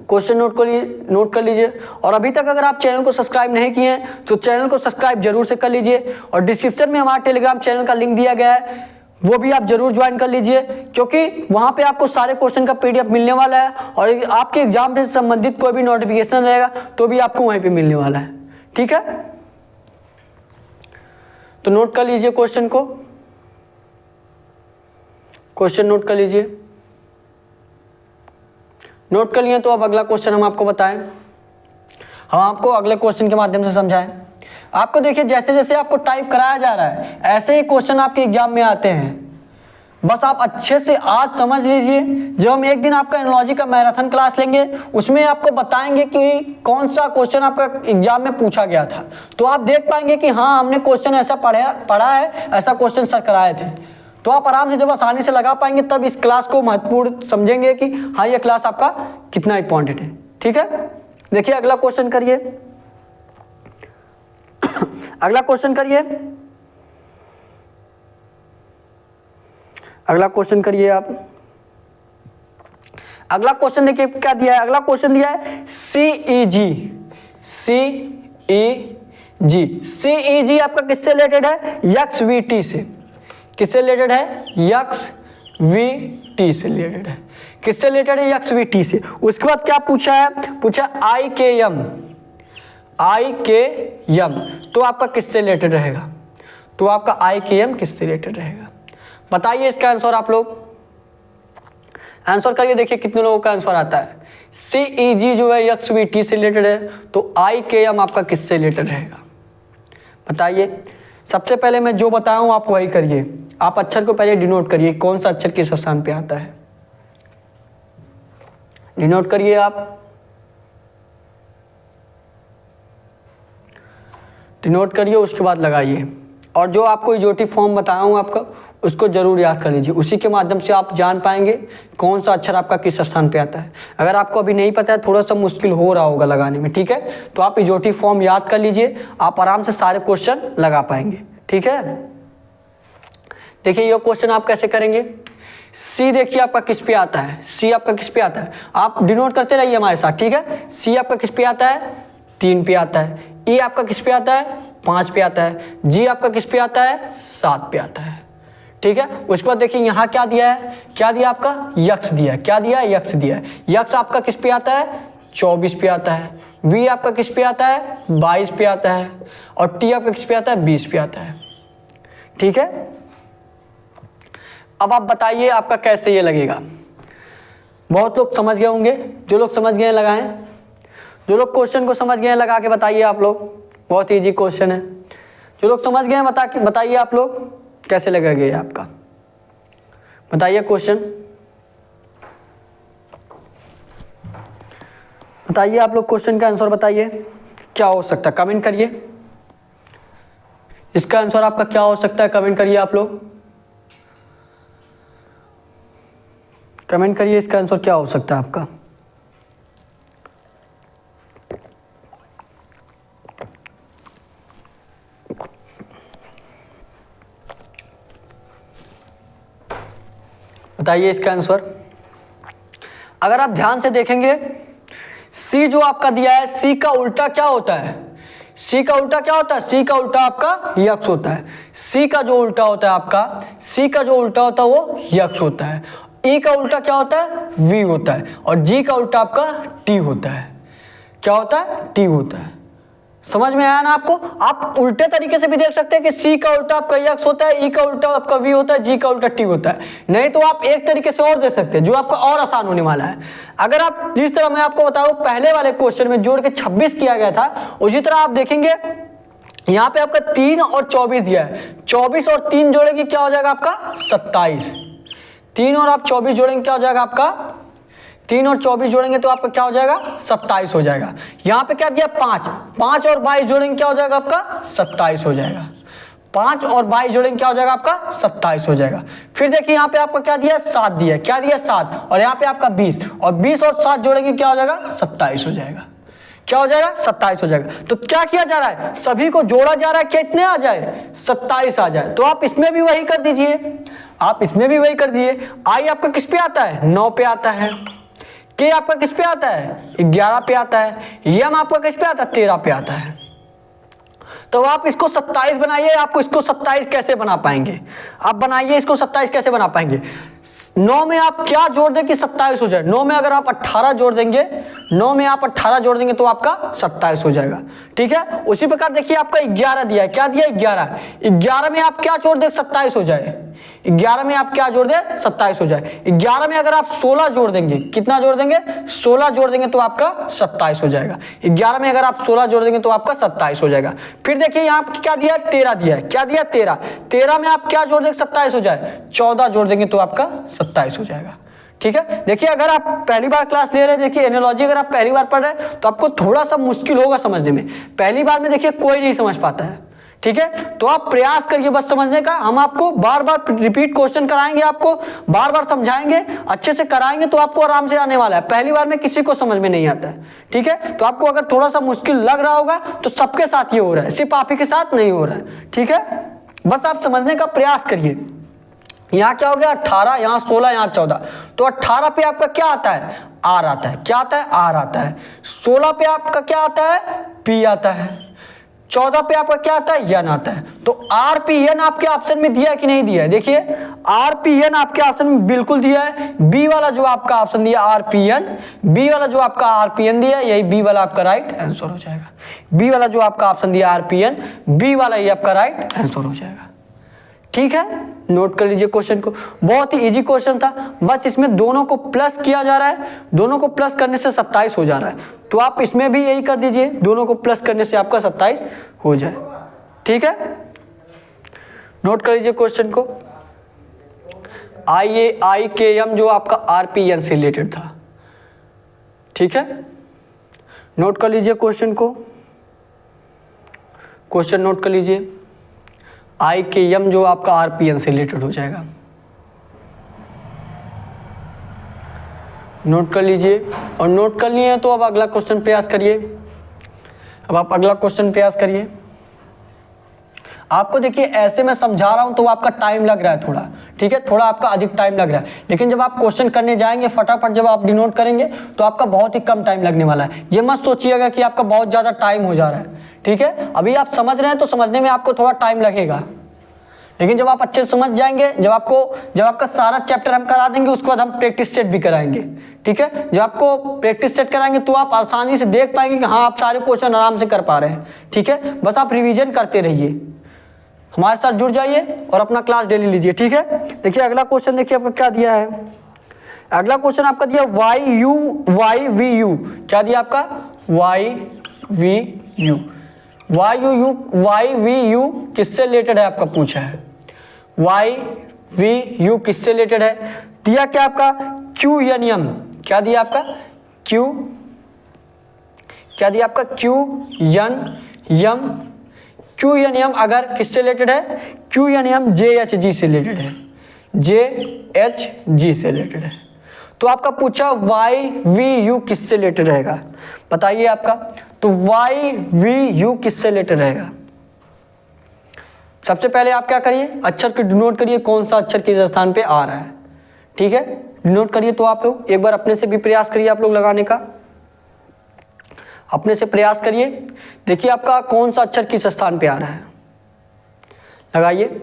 क्वेश्चन नोट कर लीजिए। और अभी तक अगर आप चैनल को सब्सक्राइब नहीं किए हैं तो चैनल को सब्सक्राइब जरूर से कर लीजिए। और डिस्क्रिप्शन में हमारा टेलीग्राम चैनल का लिंक दिया गया है, वो भी आप जरूर ज्वाइन कर लीजिए, क्योंकि वहां पे आपको सारे क्वेश्चन का पीडीएफ मिलने वाला है। और आपके एग्जाम से संबंधित कोई भी नोटिफिकेशन रहेगा तो भी आपको वहीं पे मिलने वाला है। ठीक है, तो नोट कर लीजिए क्वेश्चन को, क्वेश्चन नोट कर लीजिए। नोट कर लिए तो अब अगला क्वेश्चन हम आपको बताएं, हम आपको अगले क्वेश्चन के माध्यम से समझाएं। आपको देखिए जैसे जैसे आपको टाइप कराया जा रहा है ऐसे ही क्वेश्चन आपके एग्जाम में आते हैं। बस आप अच्छे से आज समझ लीजिए। जब हम एक दिन आपका एनालॉजी का मैराथन क्लास लेंगे उसमें आपको बताएंगे कि कौन सा क्वेश्चन आपका एग्जाम में पूछा गया था, तो आप देख पाएंगे कि हाँ हमने क्वेश्चन ऐसा पढ़ा है, ऐसा क्वेश्चन सर कराए थे। तो आप आराम से जब आसानी से लगा पाएंगे तब इस क्लास को महत्वपूर्ण समझेंगे कि हाँ ये क्लास आपका कितना इंपॉर्टेंट है। ठीक है, देखिए अगला क्वेश्चन करिए, अगला क्वेश्चन करिए, अगला क्वेश्चन करिए आप। अगला क्वेश्चन देखिए क्या दिया है, अगला क्वेश्चन दिया है CEG, CEG आपका किससे रिलेटेड है, XVT से। किससे रिलेटेड है, XVT से रिलेटेड है। किससे रिलेटेड है, XVT से। उसके बाद क्या पूछा है, पूछा IKM, तो आपका किससे रिलेटेड रहेगा, तो आपका IKM किससे रिलेटेड रहेगा, बताइए इसका आंसर। आप लोग आंसर करिए, देखिए कितने लोगों का आंसर आता है। CEG जो है XVT से रिलेटेड है, तो IKM आपका किससे रिलेटेड रहेगा, बताइए। सबसे पहले मैं जो बताया हूं आप वही करिए। आप अक्षर को पहले डिनोट करिए, कौन सा अक्षर किस स्थान पे आता है, डिनोट करिए आप, डिनोट करिए, उसके बाद लगाइए। और जो आपको इजोटी फॉर्म बताया हूं आपका, उसको जरूर याद कर लीजिए। उसी के माध्यम से आप जान पाएंगे कौन सा अक्षर आपका किस स्थान पे आता है। अगर आपको अभी नहीं पता है, थोड़ा सा मुश्किल हो रहा होगा लगाने में, ठीक है, तो आप इजोटी फॉर्म याद कर लीजिए, आप आराम से सारे क्वेश्चन लगा पाएंगे। ठीक है, देखिए ये क्वेश्चन आप कैसे करेंगे। सी देखिए आपका किस पे आता है, सी आपका किस पे आता है, आप डिनोट करते रहिए हमारे साथ। ठीक है, सी आपका किस पे आता है, 3 पे आता है। ई आपका किस पे आता है, 5 पे आता है। जी आपका किस पे आता है, 7 पे आता है। ठीक है, उसके बाद देखिए यहाँ क्या दिया है, क्या दिया आपका, यक्स दिया है। क्या दिया है, यक्स दिया है। यक्स आपका किस पे आता है, 24 पे आता है। वी आपका किस पे आता है, 22 पे आता है। और टी आपका किस पे आता है, 20 पे आता है। ठीक है, अब आप बताइए आपका कैसे ये लगेगा। बहुत लोग समझ गए होंगे, जो लोग समझ गए हैं लगाएं, जो लोग क्वेश्चन को समझ गए हैं लगा के बताइए आप लोग। बहुत इजी क्वेश्चन है, जो लोग समझ गए हैं बताइए आप लोग कैसे लगेगा ये आपका, बताइए क्वेश्चन, बताइए आप लोग क्वेश्चन का आंसर बताइए क्या हो सकता है, कमेंट करिए। इसका आंसर आपका क्या हो सकता है, कमेंट करिए आप लोग, कमेंट करिए इसका आंसर क्या हो सकता है आपका। बताइए इसका आंसर। अगर आप ध्यान से देखेंगे, सी जो आपका दिया है, सी का उल्टा क्या होता है, सी का उल्टा क्या होता है, सी का उल्टा आपका यक्स होता है। सी का जो उल्टा होता है आपका, सी का जो उल्टा होता है वो यक्स होता है। ई का उल्टा क्या होता है, वी होता है। और जी का उल्टा आपका टी होता है। क्या होता है, टी होता है। समझ में आया ना आपको? आप उल्टे तरीके से भी देख सकते हैं कि सी का उल्टा आपका एक्स होता है, ई का उल्टा आपका वी होता है, जी का उल्टा टी होता है। नहीं तो आप एक तरीके से और दे सकते हैं जो आपका और आसान होने वाला है। अगर आप जिस तरह मैं आपको बताऊं पहले वाले क्वेश्चन में जोड़ के 26 किया गया था, उसी तरह आप देखेंगे यहाँ पे आपका 3 और 24 दिया है। 24 और 3 जोड़ेंगे क्या हो जाएगा आपका 27। 3 और आप 24 जोड़ेंगे क्या हो जाएगा आपका 3 और 24 जोड़ेंगे तो आपका क्या हो जाएगा 27 हो जाएगा। यहाँ पे क्या दिया 5 और 22 जोड़ेंगे क्या हो जाएगा आपका 27 हो जाएगा। 5 और 22 जोड़ेंगे क्या हो जाएगा आपका 27 हो जाएगा। फिर देखिए यहाँ पे आपका क्या दिया 7 दिया है, क्या दिया 7 और यहाँ पे आपका 20 और 20 और 7 जोड़ेंगे क्या हो जाएगा 27 हो जाएगा। क्या हो जाएगा 27 हो जाएगा। तो क्या किया जा रहा है, सभी को जोड़ा जा रहा है, कितने आ जाए 27 आ जाए। तो आप इसमें भी वही कर दीजिए, आप इसमें भी वही कर दीजिए। आई आपका किस पे आता है 9 पे आता है, के आपका किस पे आता है 11 पे आता है, यम आपका किस पे आता है 13 पे आता है। तो आप इसको 27 बनाइए। आपको इसको 27 कैसे बना पाएंगे, आप बनाइए इसको 27 कैसे बना पाएंगे। 9 में आप क्या जोड़ दें कि 27 हो जाए। 9 में अगर आप 18 जोड़ देंगे, 9 में आप 18 जोड़ देंगे तो आपका 27 हो जाएगा। ठीक है, उसी प्रकार देखिए आपका 11 दिया है, क्या दिया 11 में आप क्या जोड़ दें 27 हो जाए। 11 में आप क्या जोड़ दें 27 हो जाए। 11 में अगर आप 16 जोड़ देंगे, कितना जोड़ देंगे 16 जोड़ देंगे तो आपका 27 हो जाएगा। 11 में अगर आप 16 जोड़ देंगे तो आपका 27 हो जाएगा। फिर देखिए यहाँ पे क्या दिया 13 दिया है, क्या दिया 13 में आप क्या जोड़ देंगे 27 हो जाए। 14 जोड़ देंगे तो आपका 27 हो जाएगा। ठीक है, देखिए अगर आप पहली बार क्लास ले रहे हैं, देखिए एनालॉजी अगर आप पहली बार पढ़ रहे हैं तो आपको थोड़ा सा मुश्किल होगा समझने में। पहली बार में देखिए कोई नहीं समझ पाता है। ठीक है, तो आप प्रयास करिए बस समझने का। हम आपको बार बार रिपीट क्वेश्चन कराएंगे, आपको बार बार समझाएंगे, अच्छे से कराएंगे तो आपको आराम से आने वाला है। पहली बार में किसी को समझ में नहीं आता है। ठीक है, तो आपको अगर थोड़ा सा मुश्किल लग रहा होगा तो सबके साथ ये हो रहा है, सिर्फ आप ही के साथ नहीं हो रहा है। ठीक है, बस आप समझने का प्रयास करिए। यहाँ क्या हो गया 18, यहाँ 16, यहाँ 14। तो 18 पे आपका क्या आता है आर आता है, क्या आता है आर आता है। 16 पे आपका क्या आता है पी आता है। 14 पे आपका क्या आता है यन आता है। तो आर पी एन आपके ऑप्शन में दिया है कि नहीं दिया है, देखिए आर पी एन आपके ऑप्शन में बिल्कुल दिया है। बी वाला जो आपका ऑप्शन दिया आर पी एन, बी वाला जो आपका आर पी एन दिया है, यही बी वाला आपका राइट आंसर हो जाएगा। बी वाला जो आपका ऑप्शन दिया आर पी एन, बी वाला ही आपका राइट आंसर हो जाएगा। ठीक है, नोट कर लीजिए क्वेश्चन को, बहुत ही इजी क्वेश्चन था। बस इसमें दोनों को प्लस किया जा रहा है, दोनों को प्लस करने से 27 हो जा रहा है। तो आप इसमें भी यही कर दीजिए, दोनों को प्लस करने से आपका 27 हो जाए। ठीक है, नोट कर लीजिए क्वेश्चन को। आई के एम जो आपका आरपीएन से रिलेटेड था। ठीक है, नोट कर लीजिए क्वेश्चन को, क्वेश्चन नोट कर लीजिए। आई के एम जो आपका आरपीएन से रिलेटेड हो जाएगा, नोट कर लीजिए। और नोट कर लिए तो अब अगला क्वेश्चन प्रयास करिए। अब आप अगला क्वेश्चन प्रयास करिए। आपको देखिए ऐसे मैं समझा रहा हूं तो आपका टाइम लग रहा है थोड़ा, ठीक है, थोड़ा आपका अधिक टाइम लग रहा है, लेकिन जब आप क्वेश्चन करने जाएंगे फटाफट जब आप डिनोट करेंगे तो आपका बहुत ही कम टाइम लगने वाला है। ये मत सोचिएगा कि आपका बहुत ज़्यादा टाइम हो जा रहा है। ठीक है, अभी आप समझ रहे हैं तो समझने में आपको थोड़ा टाइम लगेगा, लेकिन जब आप अच्छे से समझ जाएंगे, जब आपका सारा चैप्टर हम करा देंगे उसके बाद हम प्रैक्टिस सेट भी कराएंगे। ठीक है, जब आपको प्रैक्टिस सेट कराएंगे तो आप आसानी से देख पाएंगे कि हाँ आप सारे क्वेश्चन आराम से कर पा रहे हैं। ठीक है, बस आप रिवीजन करते रहिए, हमारे साथ जुड़ जाइए और अपना क्लास डेली लीजिए। ठीक है, देखिए अगला क्वेश्चन देखिए आपका क्या दिया है। अगला क्वेश्चन आपका दिया वाई वी यू, क्या दिया आपका वाई वी यू किससे रिलेटेड है आपका पूछा है। वाई वी यू किससे रिलेटेड है, दिया क्या आपका क्यू एन एम, क्या दिया आपका क्यू, क्या दिया आपका क्यू एन एम अगर किससे रिलेटेड है, Q N M J H G से रिलेटेड है, जे एच जी से रिलेटेड है। तो आपका पूछा वाई वी यू किससे रिलेटेड रहेगा, बताइए आपका। तो वाई वी यू किससे रिलेटेड रहेगा, सबसे पहले आप क्या करिए अक्षर को डिनोट करिए, कौन सा अक्षर किस स्थान पे आ रहा है। ठीक है, डिनोट करिए। तो आप लोग एक बार अपने से भी प्रयास करिए, आप लोग लगाने का अपने से प्रयास करिए। देखिए आपका कौन सा अक्षर किस स्थान पे आ रहा है, लगाइए।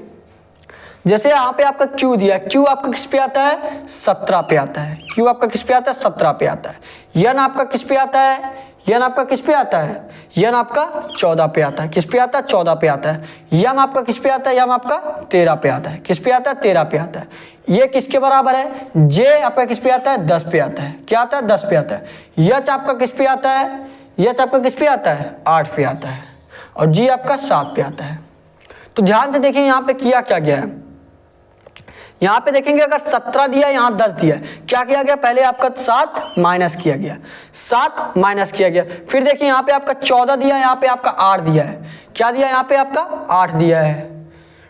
जैसे यहाँ पे आपका क्यू दिया, क्यू आपका किस पे आता है 17 पे आता है, क्यू आपका किस पे आता है 17 पे आता है। यन आपका किस पे आता है, यन आपका किस पे आता है, यन आपका 14 पे आता है। किस पे आता है, 14 पे आता है। यम आपका किस पे आता है, यम आपका 13 पे आता है। किस पे आता है, 13 पे आता है। ये किसके बराबर है, जे आपका किस पे आता है, 10 पे आता है। क्या आता है, 10 पे आता है। यच आपका किस पे आता है, यच आपका किस पे आता है, 8 पे आता है। और जी आपका 7 पे आता है। तो ध्यान से देखिए यहाँ पे किया क्या गया है। यहाँ पे देखेंगे अगर 17 दिया, यहाँ 10 दिया, क्या किया गया, पहले आपका 7 माइनस किया गया, 7 माइनस किया गया। फिर देखिए यहाँ पे आपका 14 दिया, यहाँ पे आपका 8 दिया है। क्या दिया, यहाँ पे आपका 8 दिया है।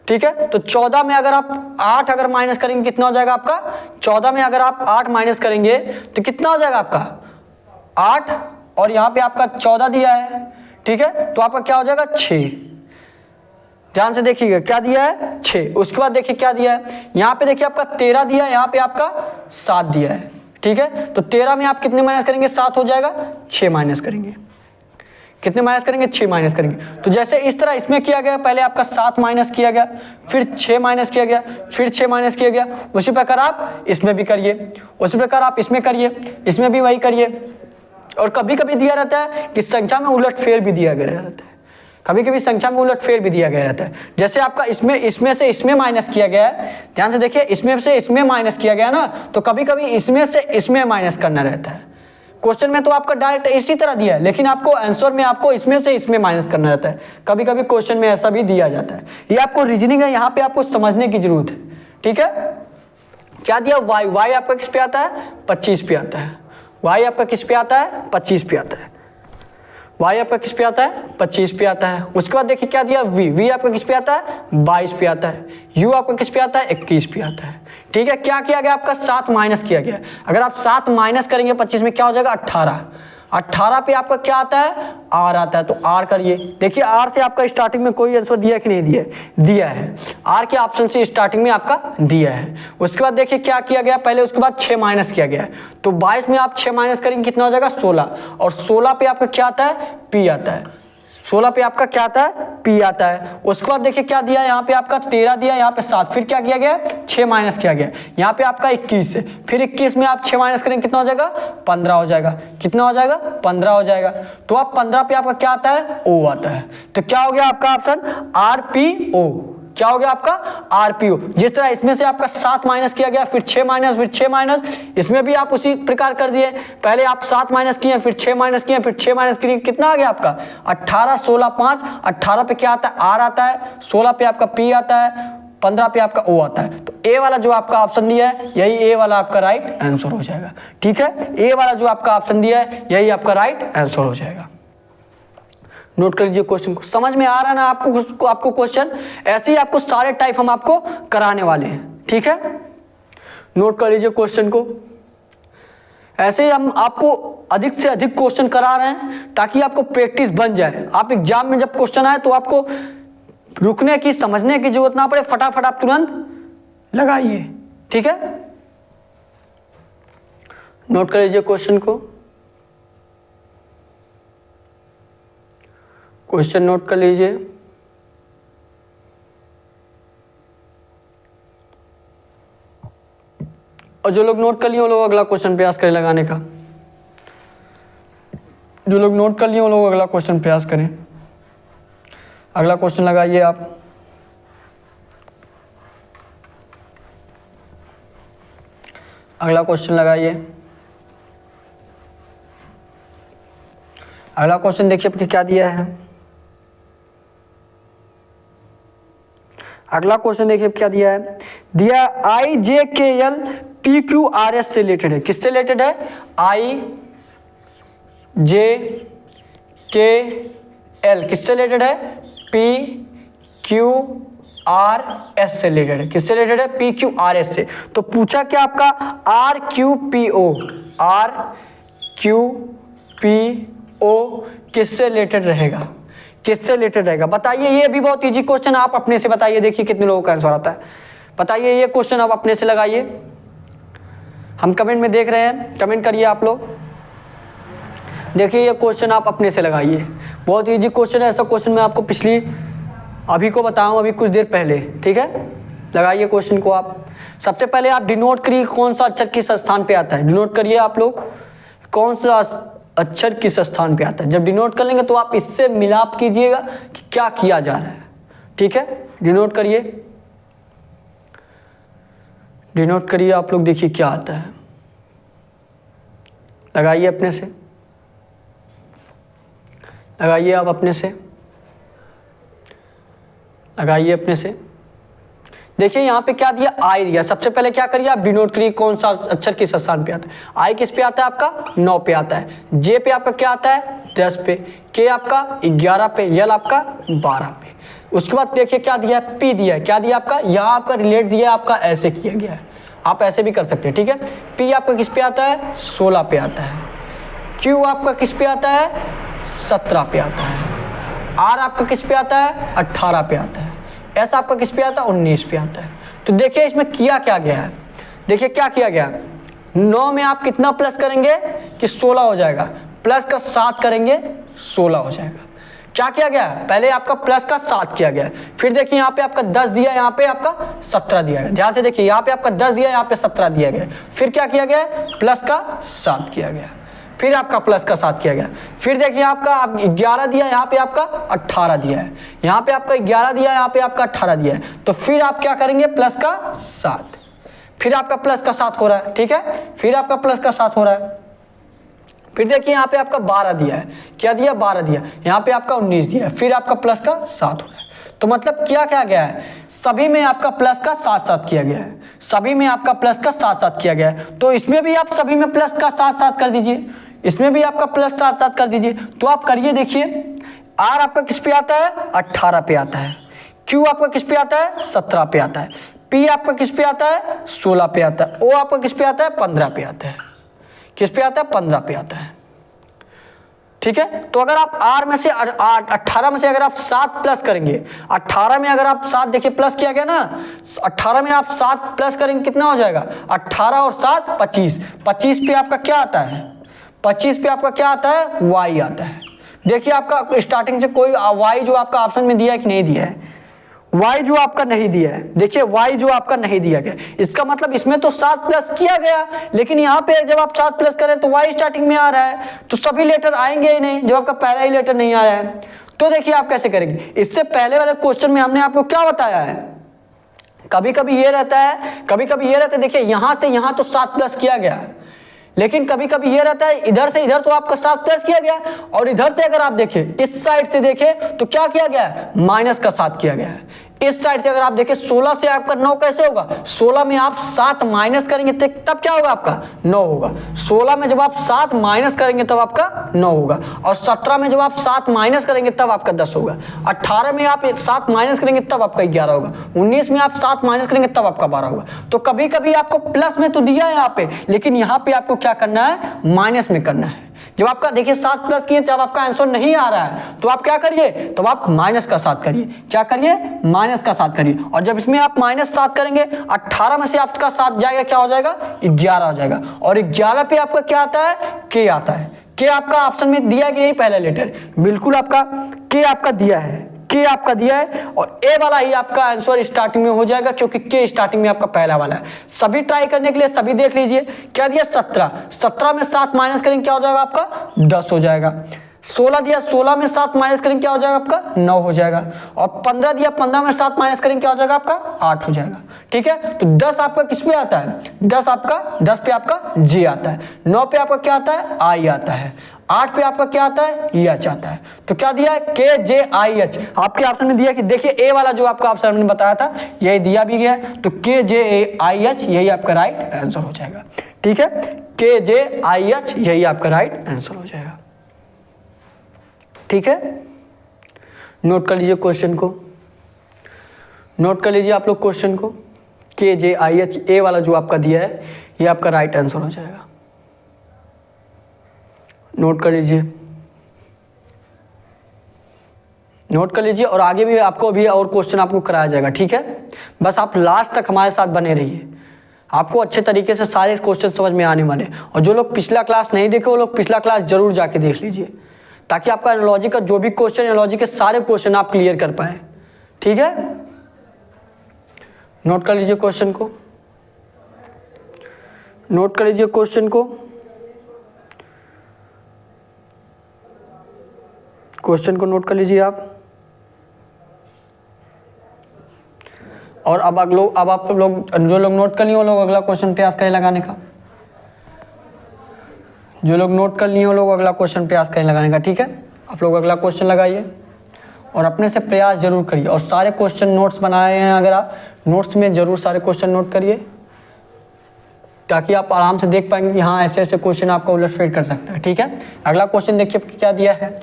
ठीक है, तो 14 में अगर आप 8 अगर माइनस करेंगे कितना हो जाएगा आपका, 14 में अगर आप 8 माइनस करेंगे तो कितना हो जाएगा आपका 8, और यहाँ पे आपका 14 दिया है। ठीक है, तो आपका क्या हो जाएगा 6। ध्यान से देखिएगा क्या दिया है, 6। उसके बाद देखिए क्या दिया है, यहाँ पे देखिए आपका 13 दिया है, यहाँ पे आपका 7 दिया है। ठीक है, तो 13 में आप कितने माइनस करेंगे, 7 हो जाएगा, 6 माइनस करेंगे। कितने माइनस करेंगे, 6 माइनस करेंगे। तो जैसे इस तरह इसमें किया गया, पहले आपका 7 माइनस किया गया, फिर 6 माइनस किया गया, फिर 6 माइनस किया गया। उसी प्रकार आप इसमें भी करिए, उसी प्रकार आप इसमें करिए, इसमें भी वही करिए। और कभी कभी दिया रहता है कि संख्या में उलटफेर भी दिया गया रहता है, कभी कभी संख्या में उलटफेर भी दिया गया रहता है। जैसे आपका इसमें से इसमें माइनस किया गया है, ध्यान से देखिए, इसमें से इसमें माइनस किया गया ना, तो कभी कभी इसमें से इसमें माइनस करना रहता है। क्वेश्चन में तो आपका डायरेक्ट इसी तरह दिया है, लेकिन आपको आंसर में आपको इसमें से इसमें माइनस करना रहता है। कभी कभी क्वेश्चन में ऐसा भी दिया जाता है। ये आपको रीजनिंग है, यहाँ पे आपको समझने की जरूरत है। ठीक है, क्या दिया, वाई, वाई आपका किस पे आता है, 25 पे आता है। वाई आपका किस पे आता है, 25 पे आता है। वाई आपका किस पे आता है, 25 पे आता है। उसके बाद देखिए क्या दिया, वी, वी आपका किस पे आता है, 22 पे आता है। यू आपका किस पे आता है, 21 पे आता है। ठीक है, क्या किया गया आपका, 7 माइनस किया गया। अगर आप 7 माइनस करेंगे 25 में क्या हो जाएगा, 18। 18 पे आपका क्या आता है, आर आता है, तो आर करिए। देखिए आर से आपका स्टार्टिंग में कोई आंसर दिया कि नहीं दिया, दिया है। आर के ऑप्शन से स्टार्टिंग में आपका दिया है। उसके बाद देखिए क्या किया गया, पहले उसके बाद 6 माइनस किया गया, तो 22 में आप 6 माइनस करेंगे कितना हो जाएगा, 16। और 16 पे आपका क्या आता है, पी आता है। 16 पे आपका क्या आता है, पी आता है। उसके बाद देखिए क्या दिया, यहाँ पे आपका 13 दिया, यहाँ पे 7, फिर क्या किया गया, 6 माइनस किया गया, यहाँ पे आपका 21 है। फिर 21 में आप 6 माइनस करेंगे कितना हो जाएगा, 15 हो जाएगा। कितना हो जाएगा, 15 हो जाएगा। तो आप 15 पे आपका क्या आता है, ओ आता है। तो क्या हो गया आपका ऑप्शन, आर पी ओ। क्या हो गया आपका, आरपीओ। जिस तरह इसमें से आपका 7 माइनस किया गया, फिर 6 माइनस, फिर 6 माइनस, इसमें भी आप उसी प्रकार कर दिए। पहले आप 7 माइनस किए, फिर 6 माइनस किए, फिर 6 माइनस किए, कितना आ गया आपका 18, 16, 5। 18 पे क्या आता है, आर आता है। 16 पे आपका पी आता है। 15 पे आपका ओ आता है। तो ए वाला जो आपका ऑप्शन दिया है, यही ए वाला आपका राइट आंसर हो जाएगा। ठीक है, ए वाला जो आपका ऑप्शन दिया है, यही आपका राइट आंसर हो जाएगा। नोट कर लीजिए क्वेश्चन को, समझ में आ रहा है ना आपको क्वेश्चन। ऐसे ही आपको सारे टाइप हम आपको कराने वाले हैं। ठीक है, नोट कर लीजिए क्वेश्चन को। ऐसे ही हम आपको अधिक से अधिक क्वेश्चन करा रहे हैं ताकि आपको प्रैक्टिस बन जाए। आप एग्जाम में जब क्वेश्चन आए तो आपको रुकने की, समझने की जरूरत ना पड़े, फटाफट आप तुरंत लगाइए। ठीक है, नोट कर लीजिए क्वेश्चन को। क्वेश्चन नोट कर लीजिए। और जो लोग नोट कर लिए वो लोग अगला क्वेश्चन प्रयास करें लगाने का। जो लोग नोट कर लिए वो लोग अगला क्वेश्चन प्रयास करें। अगला क्वेश्चन लगाइए आप। अगला क्वेश्चन लगाइए। अगला क्वेश्चन देखिए क्या दिया है। अगला क्वेश्चन देखिए क्या दिया है। दिया आई जे के L P Q R S से रिलेटेड है। किससे रिलेटेड है, आई जे के एल किससे रिलेटेड है, पी क्यू आर एस से रिलेटेड है। किससे रिलेटेड है, पी क्यू आर एस से। तो पूछा क्या आपका, R Q P O, R Q P O किससे रिलेटेड रहेगा, किससे रिलेटेड रहेगा बताइए। ये भी बहुत इजी क्वेश्चन, आप अपने से बताइए, देखिए कितने लोगों का आंसर आता है। बताइए ये क्वेश्चन आप अपने से लगाइए। हम कमेंट में देख रहे हैं, कमेंट करिए आप लोग। देखिए ये क्वेश्चन आप अपने से लगाइए, बहुत इजी क्वेश्चन है। ऐसा क्वेश्चन मैं आपको अभी को बताऊं, अभी कुछ देर पहले। ठीक है, लगाइए क्वेश्चन को आप। सबसे पहले आप डिनोट करिए कौन सा अक्षर किस स्थान पे आता है। डिनोट करिए आप लोग कौन सा अक्षर किस स्थान पे आता है। जब डिनोट कर लेंगे तो आप इससे मिलाप कीजिएगा कि क्या किया जा रहा है। ठीक है, डिनोट करिए, डिनोट करिए आप लोग, देखिए क्या आता है, लगाइए अपने से, लगाइए आप अपने से, लगाइए अपने से। देखिए यहाँ पे क्या दिया, आई दिया। सबसे पहले क्या करिए आप डिनोट करिए कौन सा अक्षर किस स्थान पे आता है। आई किस पे आता है आपका 9 पे आता है, जे पे आपका क्या आता है 10 पे, के आपका 11 पे, यल आपका 12 पे। उसके बाद देखिए क्या दिया है, पी दिया है। क्या दिया आपका, यहाँ आपका रिलेट दिया है, आपका ऐसे किया गया है, आप ऐसे भी कर सकते हैं। ठीक है, पी आपका किस पे आता है 16 पे आता है, क्यू आपका किस पे आता है 17 पे आता है, आर आपका किस पे आता है 18 पे आता है, एस आपका किस पे आता है 19 पे आता है। तो देखिए इसमें किया क्या गया है, देखिए क्या किया गया, 9 में आप कितना प्लस करेंगे कि 16 हो जाएगा, प्लस का 7 करेंगे 16 हो जाएगा। क्या किया गया, पहले आपका प्लस का 7 किया गया, फिर देखिए यहाँ पे आपका 10 दिया, यहाँ पे आपका 17 दिया गया। ध्यान से देखिए, यहाँ पे आपका 10 दिया, यहाँ पे 17 दिया गया, फिर क्या किया गया, प्लस का 7 किया गया, फिर आपका प्लस का 7 किया गया, फिर देखिए आपका 11 दिया, यहाँ पे आपका 18 दिया है, यहाँ पे आपका 11 दिया, यहाँ पे आपका 18 दिया है, तो फिर आप क्या करेंगे प्लस का 7, फिर आपका प्लस का 7 हो रहा है। ठीक है, फिर आपका प्लस का 7 हो रहा है, फिर देखिए यहाँ पे आपका 12 दिया है, क्या दिया 12 दिया, यहाँ पे आपका 19 दिया है, फिर आपका प्लस का 7 हो रहा है। तो मतलब क्या क्या गया है, सभी में आपका प्लस का 7-7 किया गया है, सभी में आपका प्लस का 7-7 किया गया है। तो इसमें भी आप सभी में प्लस का 7-7 कर दीजिए, इसमें भी आपका प्लस 7-7 कर दीजिए। तो आप करिए, देखिए आर आपका किस पे आता है 18 पे आता है, क्यू आपका किस पे आता है 17 पे आता है, पी आपका किस पे आता है 16 पे आता है, ओ आपका किस पे आता है 15 पे आता है, किस पे आता है 15 पे आता है। ठीक है, तो अगर आप आर में से 18 में से अगर आप 7 प्लस करेंगे, 18 में अगर आप 7 देखिए प्लस किया गया ना, 18 में आप 7 प्लस करेंगे कितना हो जाएगा, 18 और 7 25, 25 पे आपका क्या आता है, 25 पे आपका क्या आता है वाई आता है। देखिए आपका स्टार्टिंग से कोई वाई जो आपका ऑप्शन में दिया है कि नहीं दिया है, y जो आपका नहीं दिया है, देखिए y जो आपका नहीं दिया गया, इसका मतलब इसमें तो 7 प्लस किया गया, लेकिन यहाँ पे जब आप 7 प्लस करें तो y स्टार्टिंग में आ रहा है, तो सभी लेटर आएंगे ही नहीं जब आपका पहला ही लेटर नहीं आया है। तो देखिए आप कैसे करेंगे, इससे पहले वाले क्वेश्चन में हमने आपको क्या बताया है, कभी कभी ये रहता है, कभी कभी ये रहता है, देखिए यहाँ से यहाँ तो 7 प्लस किया गया, लेकिन कभी कभी ये रहता है इधर से इधर तो आपका 7 प्लस किया गया, और इधर से अगर आप देखें, इस साइड से देखें तो क्या किया गया है, माइनस का 7 किया गया है। इस साइड से अगर आप देखें 16 से आपका 9 कैसे होगा, 16 में आप 7 माइनस करेंगे तब क्या होगा आपका 9 होगा, 16 में जब आप 7 माइनस करेंगे तब आपका 9 होगा, और 17 में जब आप 7 माइनस करेंगे तब आपका 10 होगा, 18 में आप 7 माइनस करेंगे तब आपका 11 होगा, 19 में आप 7 माइनस करेंगे तब आपका 12 होगा। तो कभी कभी आपको प्लस में तो दिया है यहाँ पे, लेकिन यहाँ पे आपको क्या करना है, माइनस में करना है। जब आपका देखिए 7 प्लस किए, जब आपका आंसर नहीं आ रहा है तो आप क्या करिए, तो आप माइनस का 7 करिए, क्या करिए माइनस का 7 करिए, और जब इसमें आप माइनस 7 करेंगे 18 में से आपका 7 जाएगा, क्या हो जाएगा 11 हो जाएगा, और 11 पे आपका क्या आता है के आता है। के आपका ऑप्शन में दिया है कि नहीं, पहला लेटर बिल्कुल आपका के आपका दिया है, के आपका दिया है, और ए वाला ही आपका आंसर स्टार्टिंग में हो जाएगा, क्योंकि के स्टार्टिंग में आपका पहला वाला है। सभी ट्राई करने के लिए सभी देख लीजिए, क्या दिया 17, 17 में 7 माइनस करेंगे क्या हो जाएगा आपका 10 हो जाएगा, 16 दिया, 16 में 7 माइनस करेंगे क्या हो जाएगा आपका 9 हो जाएगा, और 15 दिया, 15 में 7 माइनस करेंगे क्या हो जाएगा आपका 8 हो जाएगा। ठीक है, तो 10 आपका किस पे आता है, 10 आपका 10 पे आपका जे आता है, 9 पे आपका क्या आता है आई आता है, 8 पे आपका क्या आता है एच आता है। तो क्या दिया है के जे आई एच, आपके ऑप्शन में दिया कि देखिए ए वाला जो आपका ऑप्शन में बताया था यही दिया भी गया, तो के जे आई एच यही आपका राइट आंसर हो जाएगा। ठीक है, के जे आई एच यही आपका राइट आंसर हो जाएगा। ठीक है, नोट कर लीजिए क्वेश्चन को, नोट कर लीजिए आप लोग क्वेश्चन को, के जे आई एच ए वाला जो आपका दिया है ये आपका राइट आंसर हो जाएगा। नोट कर लीजिए, नोट कर लीजिए, और आगे भी आपको भी और क्वेश्चन आपको कराया जाएगा। ठीक है, बस आप लास्ट तक हमारे साथ बने रहिए, आपको अच्छे तरीके से सारे क्वेश्चन समझ में आने वाले, और जो लोग पिछला क्लास नहीं देखे वो लोग पिछला क्लास जरूर जाके देख लीजिए, ताकि आपका एनालॉजी का जो भी क्वेश्चन, एनालॉजी के सारे क्वेश्चन आप क्लियर कर पाए। ठीक है, नोट कर लीजिए क्वेश्चन को, नोट कर लीजिए क्वेश्चन को, क्वेश्चन को नोट कर लीजिए आप। और अब आप लोग जो लोग नोट कर लिए वो लोग अगला क्वेश्चन प्रयास करें लगाने का। जो लोग नोट कर लिए वो लोग अगला क्वेश्चन प्रयास करें लगाने का। ठीक है, आप लोग अगला क्वेश्चन लगाइए और अपने से प्रयास जरूर करिए। और सारे क्वेश्चन नोट्स बनाए हैं अगर आप, नोट्स में जरूर सारे क्वेश्चन नोट करिए, ताकि आप आराम से देख पाएंगे कि हाँ ऐसे ऐसे क्वेश्चन आपका उलटफेर कर सकता है। ठीक है, अगला क्वेश्चन देखिए क्या दिया है।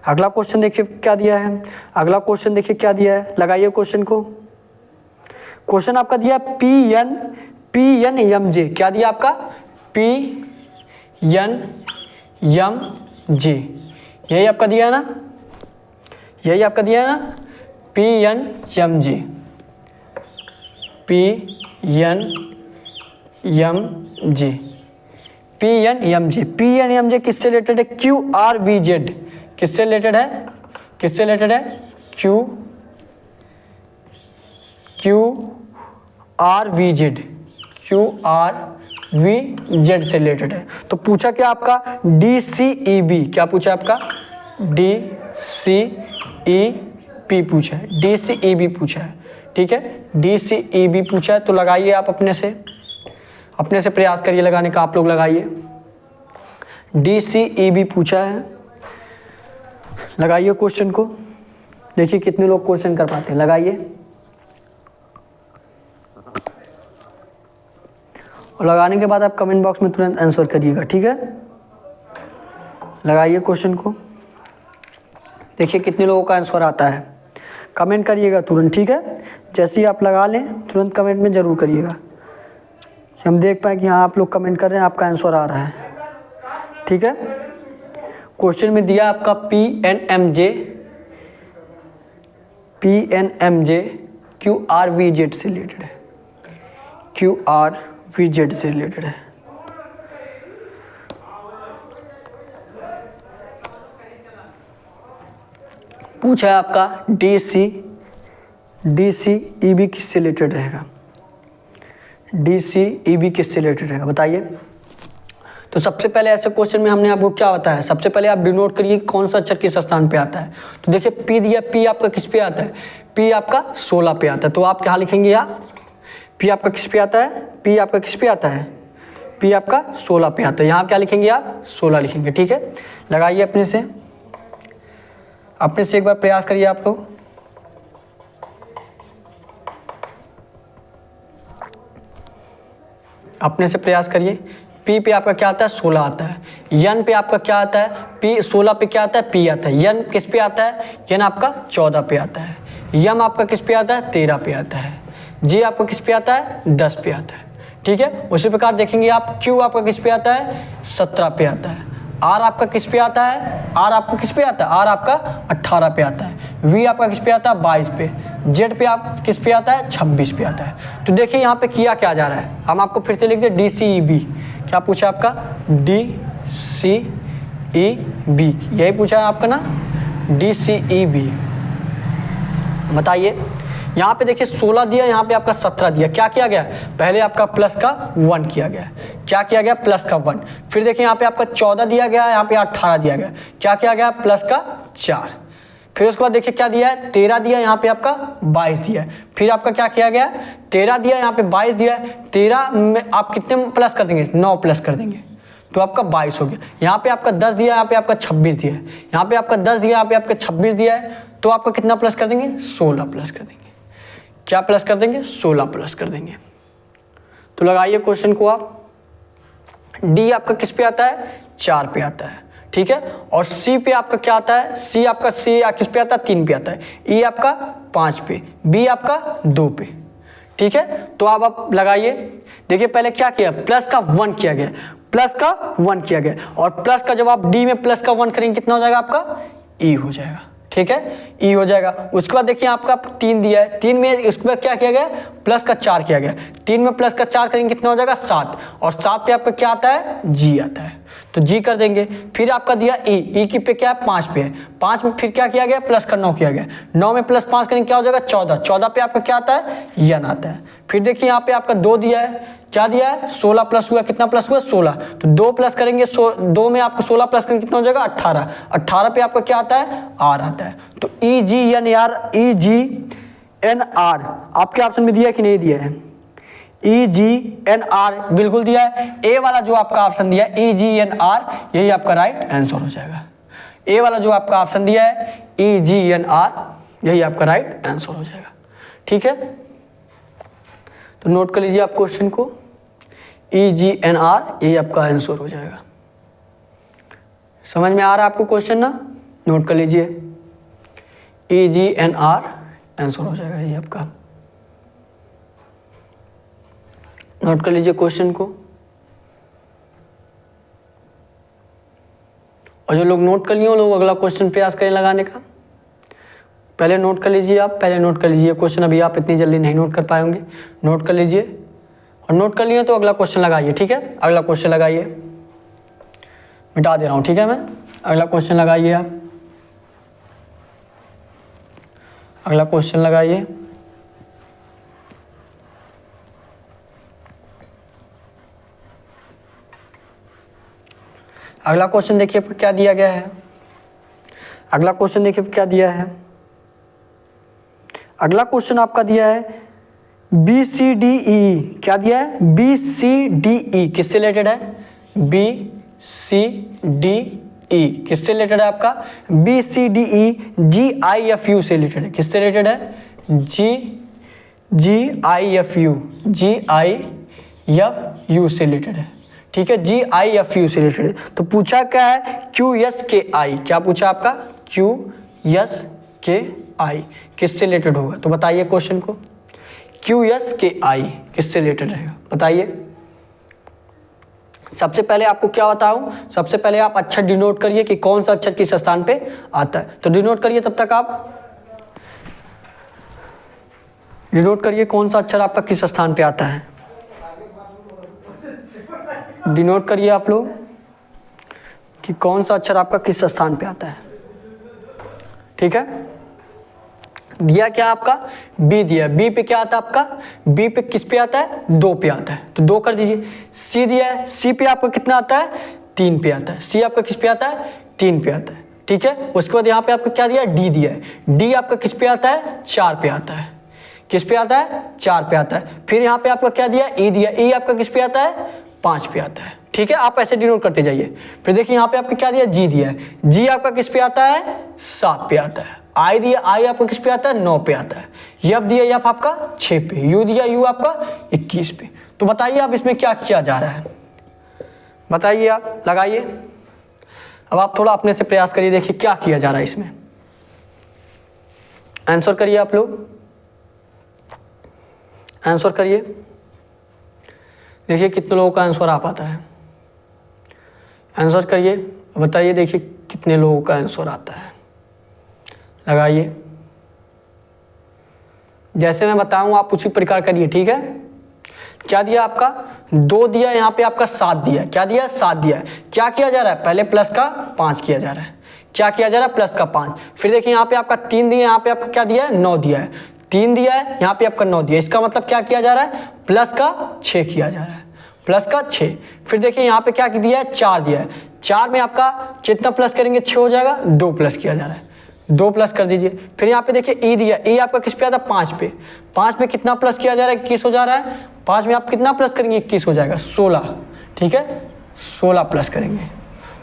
अगला क्वेश्चन देखिए क्या दिया है। अगला क्वेश्चन देखिए क्या दिया है, लगाइए क्वेश्चन को। क्वेश्चन आपका दिया पी एन एम जे। क्या दिया आपका? पी एन एम जे, यही आपका दिया है ना, यही आपका दिया है ना, P N M J, P N M J, P N M J. P N M J किससे रिलेटेड है? Q R V Z. किससे रिलेटेड है? किससे रिलेटेड है? Q R V Z, Q R V Z से related है। तो पूछा क्या आपका? D C E B. क्या पूछा आपका? डी सी ई पी पूछा है, डी सी ई बी पूछा है। ठीक है, डी सी ई बी पूछा है, तो लगाइए आप अपने से प्रयास करिए लगाने का। आप लोग लगाइए, डी सी ई बी पूछा है, लगाइए क्वेश्चन को। देखिए कितने लोग क्वेश्चन कर पाते हैं, लगाइए। और लगाने के बाद आप कमेंट बॉक्स में तुरंत आंसर करिएगा। ठीक है, लगाइए क्वेश्चन को, देखिए कितने लोगों का आंसर आता है, कमेंट करिएगा तुरंत। ठीक है, जैसे ही आप लगा लें तुरंत कमेंट में ज़रूर करिएगा कि हम देख पाएँ कि हाँ आप लोग कमेंट कर रहे हैं, आपका आंसर आ रहा है। ठीक है, क्वेश्चन में दिया आपका P N M J Q R V Z से रिलेटेड है, क्यू आर वी जेड से रिलेटेड है। पूछा है आपका डी सी ई बी किससे रिलेटेड रहेगा? डी सी ई बी किससे रिलेटेड रहेगा बताइए। तो सबसे पहले ऐसे क्वेश्चन में हमने आपको क्या बताया, सबसे पहले आप डिनोट करिए कौन सा अक्षर किस स्थान पे आता है। तो देखिए पी दिया, पी आपका किस पे आता है? पी आपका 16 पे आता है। तो आप क्या लिखेंगे यार? पी आपका किस पे आता है? पी आपका किस पे आता है? पी आपका 16 पे आता है। यहाँ क्या लिखेंगे आप? 16 लिखेंगे। ठीक है, लगाइए अपने से एक बार प्रयास करिए आप लोग। अपने से प्रयास करिए। पी पे आपका क्या आता है? 16 आता है। एन पे आपका क्या आता है? पी 16 पे क्या आता है? पी आता है। एन किस पे आता है? एन आपका 14 पे आता है। यम आपका किस पे आता है? 13 पे आता है। जे आपका किस पे आता है? 10 पे आता है। ठीक है, उसी प्रकार देखेंगे आप क्यू आपका किस पे आता है? 17 पे आता है। आर आपका किस पे आता है? आर आपका किस पे आता है? आर आपका 18 पे आता है। वी आपका किस पे आता है? 22 पे। जेड पे आप किस पे आता है? 26 पे आता है। तो देखिए यहाँ पे किया क्या जा रहा है, हम आपको फिर से लिख दे डी सी ई बी। क्या पूछा आपका? डी सी ई बी, यही पूछा है आपका ना, डी सी ई बी। बताइए यहाँ पे देखिए 16 दिया, यहाँ पे आपका 17 दिया। क्या किया गया? पहले आपका प्लस का 1 किया गया। क्या किया गया? प्लस का 1। फिर देखिए यहाँ पे आपका 14 दिया गया, यहाँ पे 18 दिया गया। क्या किया गया? प्लस का 4। फिर उसके बाद देखिए क्या दिया है? 13 दिया, यहाँ पे आपका 22 दिया है। फिर आपका क्या किया गया? 13 दिया, यहाँ पे 22 दिया है। 13 में आप कितने प्लस कर देंगे? 9 प्लस कर देंगे, तो आपका 22 हो गया। यहाँ पे आपका 10 दिया, यहाँ पे आपका 26 दिया है। यहाँ पे आपका 10 दिया, यहाँ पे आपका 26 दिया है, तो आपका कितना प्लस कर देंगे? 16 प्लस कर देंगे। क्या प्लस कर देंगे? 16 प्लस कर देंगे। तो लगाइए क्वेश्चन को आप। डी आपका किस पे आता है? 4 पे आता है। ठीक है, और सी पे आपका क्या आता है? सी आपका किस पे आता है? 3 पे आता है। ई आपका 5 पे, बी आपका 2 पे। ठीक है, तो अब आप लगाइए। देखिए पहले क्या किया? प्लस का 1 किया गया, प्लस का 1 किया गया, और प्लस का जब आप डी में प्लस का 1 करेंगे कितना हो जाएगा आपका? ई हो जाएगा। ठीक है, ई हो जाएगा। उसके बाद देखिए आपका 3 दिया है, 3 में उसके बाद क्या किया गया? प्लस का 4 किया गया। 3 में प्लस का 4 करेंगे कितना हो जाएगा? 7, और 7 पे आपका क्या आता है? जी आता है, तो जी कर देंगे। फिर आपका दिया ई की पे क्या है? 5 पे है। 5 में फिर क्या किया गया? प्लस का 9 किया गया। 9 में प्लस 5 करेंगे क्या हो जाएगा? 14। 14 पे आपका क्या आता है? यन आता है। फिर देखिए यहाँ पे आपका 2 दिया है, क्या दिया है 16 प्लस हुआ, कितना प्लस हुआ 16, तो 2 प्लस करेंगे 2 में आपको 16 प्लस करेंगे कितना हो जाएगा 18, 18 पे आपका क्या आता है आर आता है। तो EGNR आपके ऑप्शन में दिया है कि नहीं दिया है, EGNR बिल्कुल दिया है। ए वाला जो आपका ऑप्शन दिया है EGNR यही आपका राइट आंसर हो जाएगा। ए वाला जो आपका ऑप्शन दिया है EGNR यही आपका राइट आंसर हो जाएगा। ठीक है, तो नोट कर लीजिए आप क्वेश्चन को, EGNR यही आपका आंसर हो जाएगा। समझ में आ रहा है आपको क्वेश्चन ना, नोट कर लीजिए EGNR आंसर हो जाएगा ये आपका। नोट कर लीजिए क्वेश्चन को, और जो लोग नोट कर लिए वो लोग अगला क्वेश्चन प्रयास करें लगाने का। पहले नोट कर लीजिए आप, पहले नोट कर लीजिए क्वेश्चन, अभी आप इतनी जल्दी नहीं नोट कर पाएंगे, नोट कर लीजिए, और नोट कर लिए तो अगला क्वेश्चन लगाइए। ठीक है, अगला क्वेश्चन लगाइए, मिटा दे रहा हूँ। ठीक है, मैं अगला क्वेश्चन लगाइए आप, अगला क्वेश्चन लगाइए। अगला क्वेश्चन देखिए क्या दिया गया है, अगला क्वेश्चन देखिए क्या दिया है। अगला क्वेश्चन आपका दिया है BCDE, क्या दिया है BCDE, किससे रिलेटेड है BCDE, किससे रिलेटेड है आपका BCDE GIFU से रिलेटेड है, किससे रिलेटेड है GIFU से रिलेटेड है। ठीक है, GIFU से रिलेटेड है। तो पूछा क्या है QSKI, क्या पूछा आपका QSKI किससे रिलेटेड होगा, तो बताइए क्वेश्चन को, QSKI किससे रिलेटेड रहेगा बताइए। सबसे पहले आपको क्या बताऊं, सबसे पहले आप अक्षर डिनोट करिए कि कौन सा अक्षर किस स्थान पे आता है, तो डिनोट करिए, तब तक आप डिनोट करिए कौन सा अक्षर आपका किस स्थान पे आता है, डिनोट करिए आप लोग कि कौन सा अक्षर आपका किस स्थान पे आता है। ठीक है, दिया क्या आपका बी दिया, बी पे क्या आता है आपका, बी पे किस पे आता है 2 पे आता है, तो 2 कर दीजिए। सी दिया है, सी पे आपका कितना आता है 3 पे आता है, सी आपका किस पे आता है 3 पे आता है। ठीक है, उसके बाद यहाँ पे आपका क्या दिया है डी दिया है, डी आपका किस पे आता है 4 पे आता है, किस पे आता है 4 पे आता है। फिर यहाँ पे आपका क्या दिया ई दिया, ई आपका किस पे आता है 5 पे आता है। ठीक है, आप ऐसे डिनोट करते जाइए। फिर देखिए यहाँ पे आपका क्या दिया जी दिया है, जी आपका किस पे आता है 7 पे आता है। आई दिया, आई आपका किस पे आता है 9 पे आता है। यफ दिया, यफ आपका 6 पे। यू दिया, यू आपका 21 पे। तो बताइए आप इसमें क्या किया जा रहा है, बताइए आप, लगाइए। अब आप थोड़ा अपने से प्रयास करिए, देखिए क्या किया जा रहा है इसमें, आंसर करिए आप लोग, आंसर करिए, देखिए कितने लोगों का आंसर आ पाता है, आंसर करिए, बताइए देखिए कितने लोगों का आंसर आता है, लगाइए। जैसे मैं बताऊं आप उसी प्रकार करिए। ठीक है, क्या दिया आपका 2 दिया, यहाँ पे आपका 7 दिया, क्या दिया 7 दिया। क्या किया जा रहा है, पहले प्लस का 5 किया जा रहा है, क्या किया जा रहा है प्लस का 5। फिर देखिए यहाँ पे आपका 3 दिया, यहाँ पे आपका क्या दिया है 9 दिया है, 3 दिया है, यहाँ पे आपका 9 दिया। इसका मतलब क्या किया जा रहा है, प्लस का 6 किया जा रहा है, प्लस का 6। फिर देखिए यहाँ पे क्या दिया है 4 दिया है, 4 में आपका जितना प्लस करेंगे 6 हो जाएगा, 2 प्लस किया जा रहा है, 2 प्लस कर दीजिए। फिर यहाँ पे देखिए ई दिया, ई आपका किस पे आता है 5 पे, 5 में कितना प्लस किया जा रहा है 21 हो जा रहा है, 5 में आप कितना प्लस करेंगे 21 हो जाएगा 16। ठीक है, 16 प्लस करेंगे।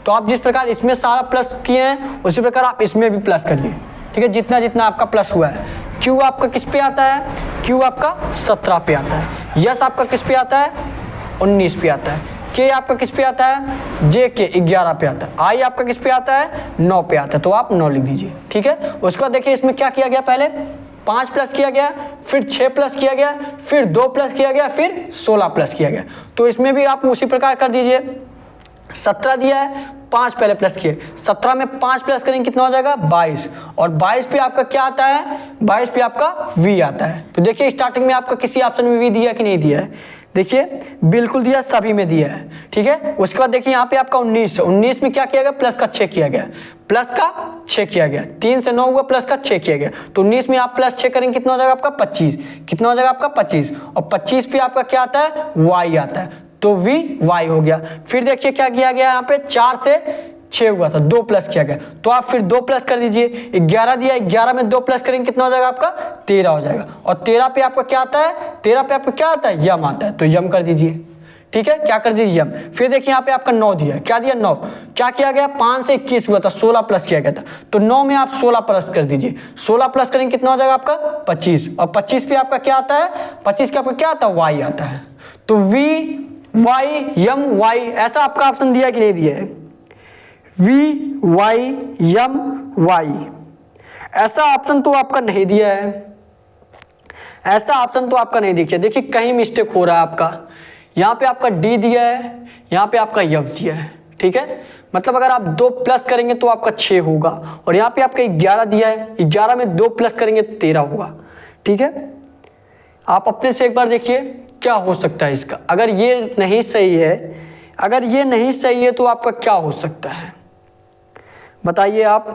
तो आप जिस प्रकार इसमें सारा प्लस किए हैं उसी प्रकार आप इसमें भी प्लस करिए। ठीक है, जितना जितना आपका प्लस हुआ है। क्यू आपका किस पे आता है, क्यू आपका 17 पे आता है। यस आपका किस पे आता है 19 पे आता है। के आपका किस पे आता है, जे के 11 पे आता है। आई आपका किस पे आता है 9 पे आता है, तो आप 9 लिख दीजिए। ठीक है, उसके बाद देखिए इसमें क्या किया गया, पहले 5 प्लस किया गया, फिर 6 प्लस किया गया, फिर 2 प्लस किया गया, फिर 16 प्लस किया गया। तो इसमें भी आप उसी प्रकार कर दीजिए। 17 दिया है, 5 पहले प्लस किए, 17 में 5 प्लस करेंगे कितना हो जाएगा 22, और 22 पे आपका क्या आता है, 22 पे आपका v आता है। तो देखिए स्टार्टिंग में आपका किसी ऑप्शन में v दिया कि नहीं दिया है, देखिए बिल्कुल दिया, सभी में दिया है, ठीक है। उसके बाद देखिए यहाँ पे आपका 19 में क्या किया गया, प्लस का 6 किया गया, प्लस का 6 किया गया, 3 से 9 हुआ, प्लस का 6 किया गया, तो 19 में आप प्लस 6 करेंगे कितना हो जाएगा आपका 25, कितना हो जाएगा आपका 25, और 25 पे आपका क्या आता है, y आता है, तो y हो गया। फिर देखिए क्या किया गया यहाँ पे, 4 से 6 हुआ था, 2 प्लस किया गया, तो आप फिर 2 प्लस कर दीजिए, 11 दिया, 11 में 2 प्लस करेंगे कितना हो जाएगा आपका 13 हो जाएगा, और 13 पे आपका क्या आता है, 13 पे आपका क्या आता है, यम आता है, तो यम कर दीजिए, ठीक है, क्या कर दीजिए यम। फिर देखिए यहाँ पे आपका 9 दिया, क्या दिया 9, क्या किया गया, 5 से 21 हुआ था, 16 प्लस किया गया था, तो 9 में आप 16 प्लस कर दीजिए, 16 प्लस करेंगे कितना हो जाएगा आपका 25, और 25 पे आपका क्या आता है, 25 का आपका क्या आता है, y आता है, तो v y यम y, ऐसा आपका ऑप्शन दिया कि नहीं दिया है, v y यम y, ऐसा ऑप्शन तो आपका नहीं दिया है, ऐसा ऑप्शन तो आपका नहीं दिया। देखिए कहीं मिस्टेक हो रहा है आपका, यहाँ पे आपका d दिया है, यहाँ पे आपका f दिया है, ठीक है, मतलब अगर आप 2 प्लस करेंगे तो आपका 6 होगा, और यहाँ पे आपका 11 दिया है, 11 में 2 प्लस करेंगे 13 होगा, ठीक है। आप अपने से एक बार देखिए क्या हो सकता है इसका, अगर ये नहीं सही है, अगर ये नहीं सही है तो आपका क्या हो सकता है, बताइए आप,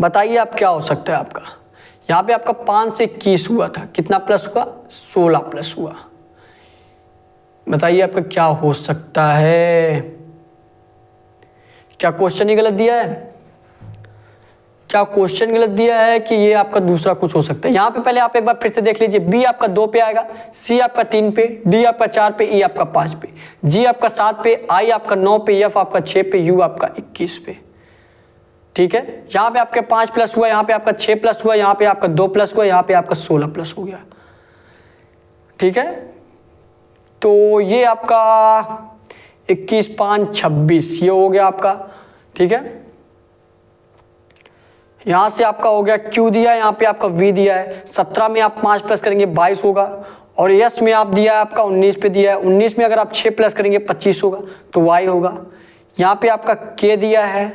बताइए आप क्या हो सकता है आपका। यहाँ पे आपका 5 से 21 हुआ था, कितना प्लस हुआ, 16 प्लस हुआ, बताइए आपका क्या हो सकता है, क्या क्वेश्चन ही गलत दिया है, क्या क्वेश्चन गलत दिया है कि ये आपका दूसरा कुछ हो सकता है। यहाँ पे पहले आप एक बार फिर से देख लीजिए, बी आपका 2 पे आएगा, सी आपका 3 पे, डी आपका 4 पे, ई आपका 5 पे, जी आपका 7 पे, आई आपका 9 पे, एफ आपका 6 पे, यू आपका 21 पे, ठीक है। यहाँ पे आपके 5 प्लस हुआ, यहाँ पे आपका 6 प्लस हुआ, यहाँ पे आपका 2 प्लस हुआ, यहाँ पे आपका 16 प्लस हो गया, ठीक है। तो ये आपका 21 5 26 ये हो गया आपका, ठीक है। यहाँ से आपका हो गया Q दिया, यहाँ पे आपका V दिया है, 17 में आप 5 प्लस करेंगे 22 होगा, और S में आप दिया है आपका 19 पे दिया है, 19 में अगर आप 6 प्लस करेंगे 25 होगा, तो Y होगा। यहाँ पे आपका K दिया है,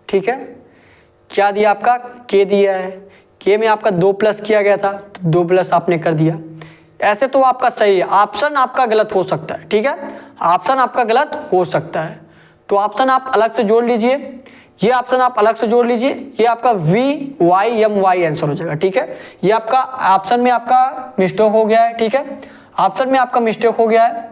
ठीक है, क्या दिया आपका K दिया है, K में आपका 2 प्लस किया गया था, तो 2 प्लस आपने कर दिया, ऐसे तो आपका सही है, ऑप्शन आपका गलत हो सकता है, ठीक है, ऑप्शन आपका गलत हो सकता है, तो ऑप्शन आप अलग से जोड़ लीजिए, ये ऑप्शन आप अलग से जोड़ लीजिए, ये आपका V Y M Y answer हो जाएगा, ठीक है। ये आपका ऑप्शन में आपका मिस्टेक हो गया है, ठीक है, ऑप्शन में आपका मिस्टेक हो गया है,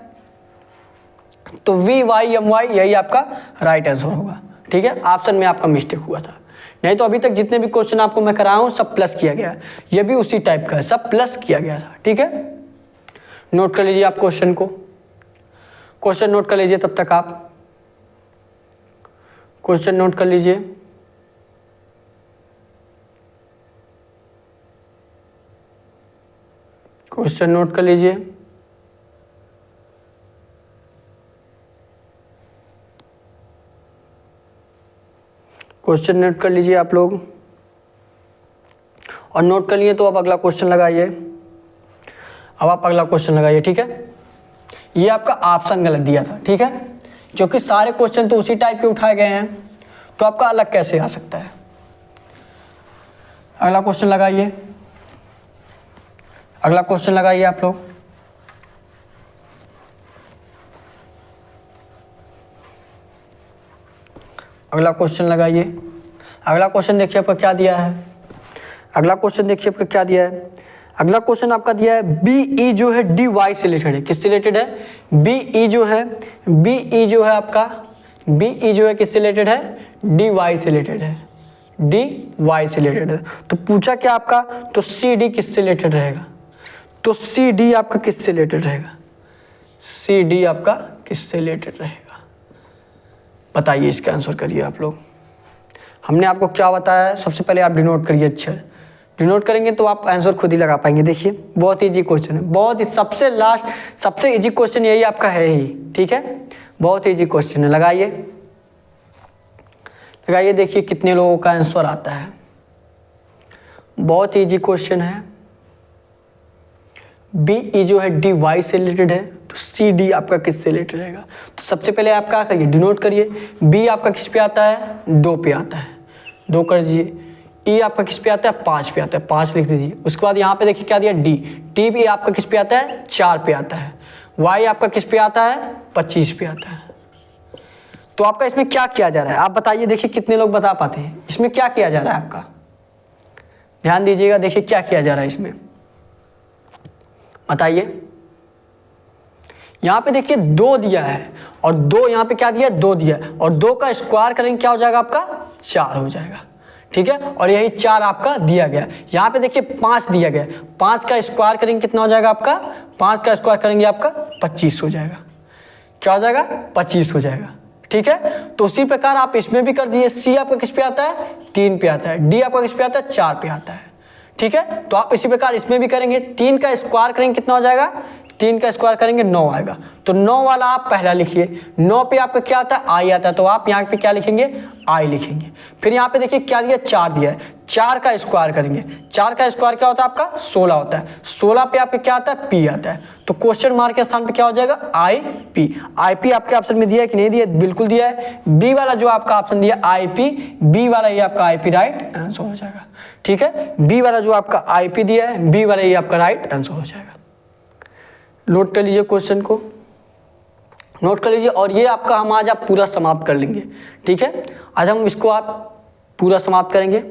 तो V Y M Y यही आपका राइट आंसर होगा, ठीक है, ऑप्शन में आपका मिस्टेक हुआ था। नहीं तो अभी तक जितने भी क्वेश्चन आपको मैं कराया हूँ सब प्लस किया गया है, ये भी उसी टाइप का है, सब प्लस किया गया था, ठीक है। नोट कर लीजिए आप क्वेश्चन को, क्वेश्चन नोट कर लीजिए, तब तक आप क्वेश्चन नोट कर लीजिए। क्वेश्चन नोट कर लीजिए। क्वेश्चन नोट कर लीजिए आप लोग, और नोट कर लिए तो अब अगला क्वेश्चन लगाइए, अब आप अगला क्वेश्चन लगाइए, ठीक है। ये आपका ऑप्शन गलत दिया था, ठीक है, क्योंकि सारे क्वेश्चन तो उसी टाइप के उठाए गए हैं, तो आपका अलग कैसे आ सकता है। अगला क्वेश्चन लगाइए, अगला क्वेश्चन लगाइए आप लोग। अगला क्वेश्चन लगाइए। अगला क्वेश्चन देखिए आपका क्या दिया है, अगला क्वेश्चन देखिए आपका क्या दिया है। अगला क्वेश्चन आपका दिया है BE जो है DY से रिलेटेड है, किससे रिलेटेड है, BE जो है, BE जो है आपका, BE जो है किससे रिलेटेड है, DY से रिलेटेड है, DY से रिलेटेड है। तो पूछा क्या आपका, तो CD किससे रिलेटेड रहेगा, तो CD आपका किससे रिलेटेड रहेगा, CD आपका किससे रिलेटेड रहेगा, बताइए, इसका आंसर करिए आप लोग। हमने आपको क्या बताया है, सबसे पहले आप डिनोट करिए, अच्छा डिनोट करेंगे तो आप आंसर खुद ही लगा पाएंगे। देखिए बहुत इजी क्वेश्चन है, बहुत ही सबसे लास्ट सबसे इजी क्वेश्चन यही आपका है ही, ठीक है, बहुत इजी क्वेश्चन है। लगाइए लगाइए, देखिए कितने लोगों का आंसर आता है, बहुत इजी क्वेश्चन है। BE जो है DY से रिलेटेड है, तो CD आपका किससे रिलेटेड रहेगा, तो सबसे पहले आप क्या करिए, डिनोट करिए। B आपका किस पे आता है, 2 पे आता है, 2 कर दीजिए। ई आपका किस पे आता है 5 पे आता है, 5 लिख दीजिए। उसके बाद यहाँ पे देखिए क्या दिया डी, टी भी आपका किस पे आता है 4 पे आता है। वाई आपका किस पे आता है 25 पे आता है। तो आपका इसमें क्या किया जा रहा है आप बताइए, देखिए कितने लोग बता पाते हैं इसमें क्या किया जा रहा है आपका, ध्यान दीजिएगा। देखिए क्या किया जा रहा है इसमें, बताइए। यहाँ पे देखिए 2 दिया है और 2 यहाँ पे क्या दिया है 2 दिया है, और 2 का स्क्वायर करेंगे क्या हो जाएगा आपका 4 हो जाएगा, ठीक है। और यही 4 आपका दिया गया। यहाँ पे देखिए 5 दिया गया, 5 का स्क्वायर करेंगे कितना हो जाएगा आपका, 5 का स्क्वायर करेंगे आपका 25 हो जाएगा। क्या हो जाएगा 25 हो जाएगा, ठीक है। तो उसी प्रकार आप इसमें भी कर दीजिए। सी आपका किस पे आता है 3 पे आता है, डी आपका किस पे आता है 4 पे आता है, ठीक है। तो आप इसी प्रकार इसमें भी करेंगे। 3 का स्क्वायर करेंगे कितना हो जाएगा, 3 का स्क्वायर करेंगे 9 आएगा। तो 9 वाला आप पहला लिखिए। 9 पे आपका क्या आता है आई आता है, तो आप यहाँ पे क्या लिखेंगे आई लिखेंगे। फिर यहाँ पे देखिए क्या दिया 4 दिया है, 4 का स्क्वायर करेंगे। 4 का स्क्वायर क्या होता है आपका 16 होता है। 16 पे आपके क्या आता है पी आता है। तो क्वेश्चन मार्क के स्थान पे क्या हो जाएगा आई पी। आई पी आपके ऑप्शन में दिया है कि नहीं दिया, बिल्कुल दिया है। बी वाला जो आपका ऑप्शन दिया आई पी, बी वाला ये आपका आई पी राइट आंसर हो जाएगा, ठीक है। बी वाला जो आपका आई पी दिया है, बी वाला ये आपका राइट आंसर हो जाएगा। नोट कर लीजिए, क्वेश्चन को नोट कर लीजिए। और ये आपका हम आज आप पूरा समाप्त कर लेंगे, ठीक है। आज हम इसको आप पूरा समाप्त करेंगे।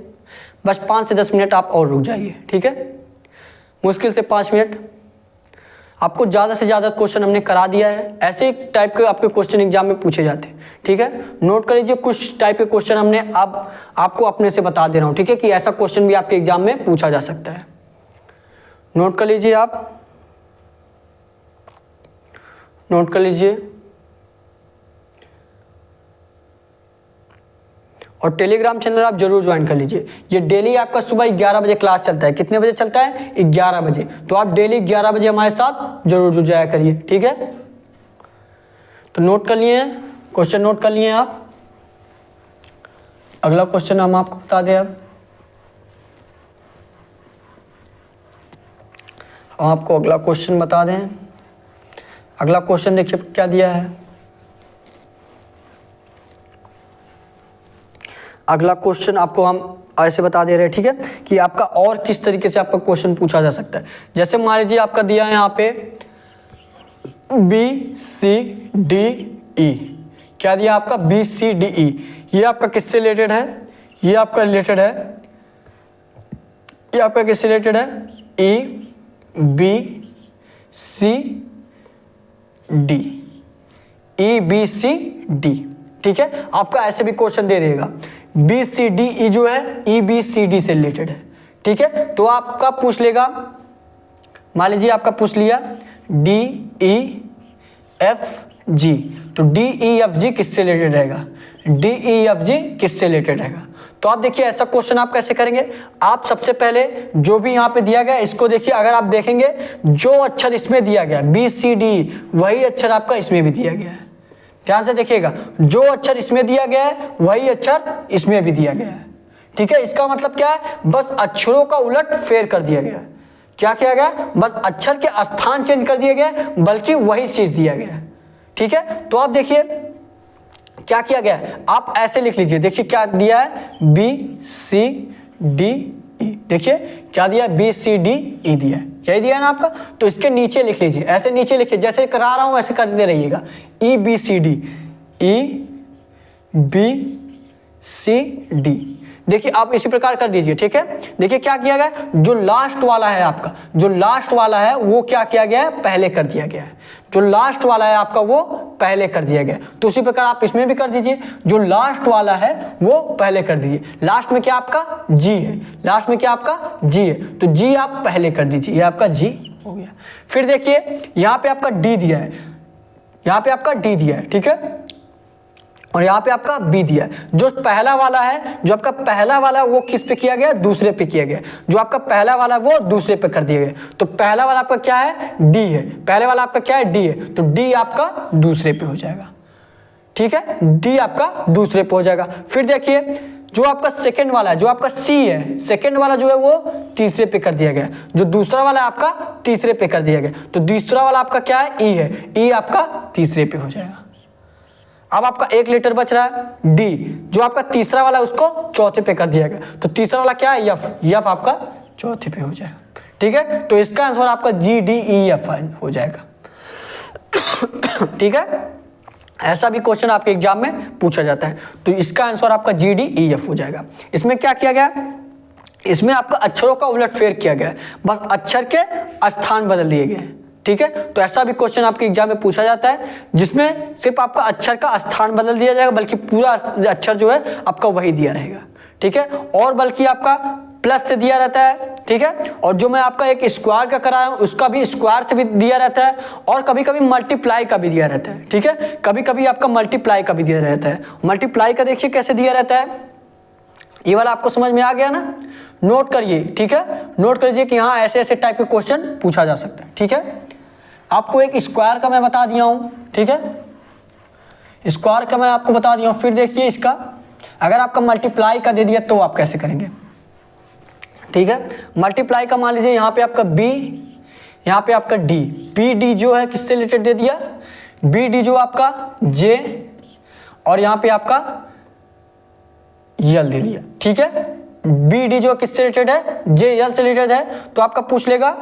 बस 5 से 10 मिनट आप और रुक जाइए, ठीक है। मुश्किल से 5 मिनट। आपको ज़्यादा से ज़्यादा क्वेश्चन हमने करा दिया है। ऐसे टाइप के आपके क्वेश्चन एग्जाम में पूछे जाते हैं, ठीक है। नोट कर लीजिए, कुछ टाइप के क्वेश्चन हमने अब आपको अपने से बता दे रहा हूँ, ठीक है, कि ऐसा क्वेश्चन भी आपके एग्जाम में पूछा जा सकता है। नोट कर लीजिए, आप नोट कर लीजिए। और टेलीग्राम चैनल आप जरूर ज्वाइन कर लीजिए। ये डेली आपका सुबह 11 बजे क्लास चलता है। कितने बजे चलता है 11 बजे। तो आप डेली 11 बजे हमारे साथ जरूर जुड़ जाया करिए, ठीक है। तो नोट कर लिए, क्वेश्चन नोट कर लिए आप। अगला क्वेश्चन हम आपको बता दें। अब हम आपको अगला क्वेश्चन बता दें। अगला क्वेश्चन देखिए क्या दिया है। अगला क्वेश्चन आपको हम ऐसे बता दे रहे हैं, ठीक है, कि आपका और किस तरीके से आपका क्वेश्चन पूछा जा सकता है। जैसे मान लीजिए आपका दिया है यहाँ पे बी सी डी ई, क्या दिया आपका बी सी डी ई। ये आपका किससे रिलेटेड है, ये आपका रिलेटेड है, ये आपका किससे रिलेटेड है E B C D, E B C D, ठीक है। आपका ऐसे भी क्वेश्चन दे देगा। बी सी डी ई जो है ई बी सी डी से रिलेटेड है, ठीक है। तो आपका पूछ लेगा, मान लीजिए आपका पूछ लिया डी ई एफ जी, तो डी ई एफ जी किससे रिलेटेड रहेगा, डी ई एफ जी किससे रिलेटेड रहेगा। तो आप देखिए ऐसा क्वेश्चन आप कैसे करेंगे। आप सबसे पहले जो भी यहाँ पे दिया गया इसको देखिए, अगर आप देखेंगे जो अक्षर इसमें दिया गया बी सी डी, वही अक्षर आपका इसमें भी दिया गया है। ध्यान से देखिएगा, जो अक्षर इसमें दिया गया है वही अक्षर इसमें भी दिया गया है, ठीक है। इसका मतलब क्या है, बस अक्षरों का उलट फेर कर दिया गया। क्या किया गया, बस अक्षर के स्थान चेंज कर दिए गए, बल्कि वही चीज दिया गया, ठीक है। तो आप देखिए क्या किया गया है, आप ऐसे लिख लीजिए। देखिए क्या दिया है बी सी डी ई, देखिए क्या दिया है बी सी डी ई दिया है, यही दिया है ना आपका। तो इसके नीचे लिख लीजिए, ऐसे नीचे लिखिए, जैसे करा रहा हूं ऐसे करते रहिएगा। E B C D, E B C D, देखिए आप इसी प्रकार कर दीजिए, ठीक है। देखिए क्या किया गया, जो लास्ट वाला है आपका, जो लास्ट वाला है वो क्या किया गया है, पहले कर दिया गया है। जो लास्ट वाला है आपका वो पहले कर दिया गया। तो उसी प्रकार आप इसमें भी कर दीजिए, जो लास्ट वाला है वो पहले कर दीजिए। लास्ट में क्या आपका जी है, लास्ट में क्या आपका जी है, तो जी आप पहले कर दीजिए, ये आपका जी हो गया। फिर देखिए यहाँ पे आपका डी दिया है, यहाँ पे आपका डी दिया है, ठीक है, और यहाँ पे आपका बी दिया है। जो पहला वाला है, जो आपका पहला वाला है वो किस पे किया गया, दूसरे पे किया गया। जो आपका पहला वाला है वो दूसरे पे कर दिया गया। तो पहला वाला आपका क्या है, डी है, पहले वाला आपका क्या है, डी है, तो डी आपका दूसरे पे हो जाएगा, ठीक है, डी आपका दूसरे पे हो जाएगा। फिर देखिए जो आपका सेकंड वाला है, जो आपका सी है, सेकंड वाला जो है वो तीसरे पे कर दिया गया। जो दूसरा वाला आपका तीसरे पे कर दिया गया, तो दूसरा वाला आपका क्या है, ई है, ई आपका तीसरे पे हो जाएगा। अब आपका 1 लीटर बच रहा है। डी जो आपका तीसरा वाला उसको चौथे पे कर दिया गया, तो तीसरा वाला क्या है, एफ, एफ आपका चौथे पे हो जाएगा। ठीक है, तो इसका आंसर आपका GDEF हो जाएगा। ठीक है, ऐसा भी क्वेश्चन आपके एग्जाम में पूछा जाता है, तो इसका आंसर आपका GDEF हो जाएगा। इसमें क्या किया गया, इसमें आपका अक्षरों का उलटफेर किया गया है, बस अक्षर के स्थान बदल दिए गए हैं। ठीक है, तो ऐसा भी क्वेश्चन आपके एग्जाम में पूछा जाता है जिसमें सिर्फ आपका अक्षर का स्थान बदल दिया जाएगा, बल्कि पूरा अक्षर जो है आपका वही दिया रहेगा। ठीक है, और बल्कि आपका प्लस से दिया रहता है। ठीक है, और जो मैं आपका एक स्क्वायर का कराया हूं उसका भी स्क्वायर से भी दिया रहता है, और कभी कभी मल्टीप्लाई का भी दिया रहता है। ठीक है, कभी कभी आपका मल्टीप्लाई का भी दिया रहता है। मल्टीप्लाई का देखिए कैसे दिया रहता है, ये वाला आपको समझ में आ गया ना, नोट करिए। ठीक है, नोट कर लीजिए कि हाँ ऐसे ऐसे टाइप के क्वेश्चन पूछा जा सकता है। ठीक है, आपको एक स्क्वायर का मैं बता दिया हूं। ठीक है, स्क्वायर का मैं आपको बता दिया हूं। फिर देखिए इसका अगर आपका मल्टीप्लाई का दे दिया तो आप कैसे करेंगे। ठीक है, मल्टीप्लाई का मान लीजिए यहाँ पे आपका b, यहाँ पे आपका d, BD जो है किससे रिलेटेड दे दिया, BD जो आपका J, और यहाँ पे आपका यल दे दिया। ठीक है, BD जो किससे रिलेटेड है, J यल से रिलेटेड है, तो आपका पूछ लेगा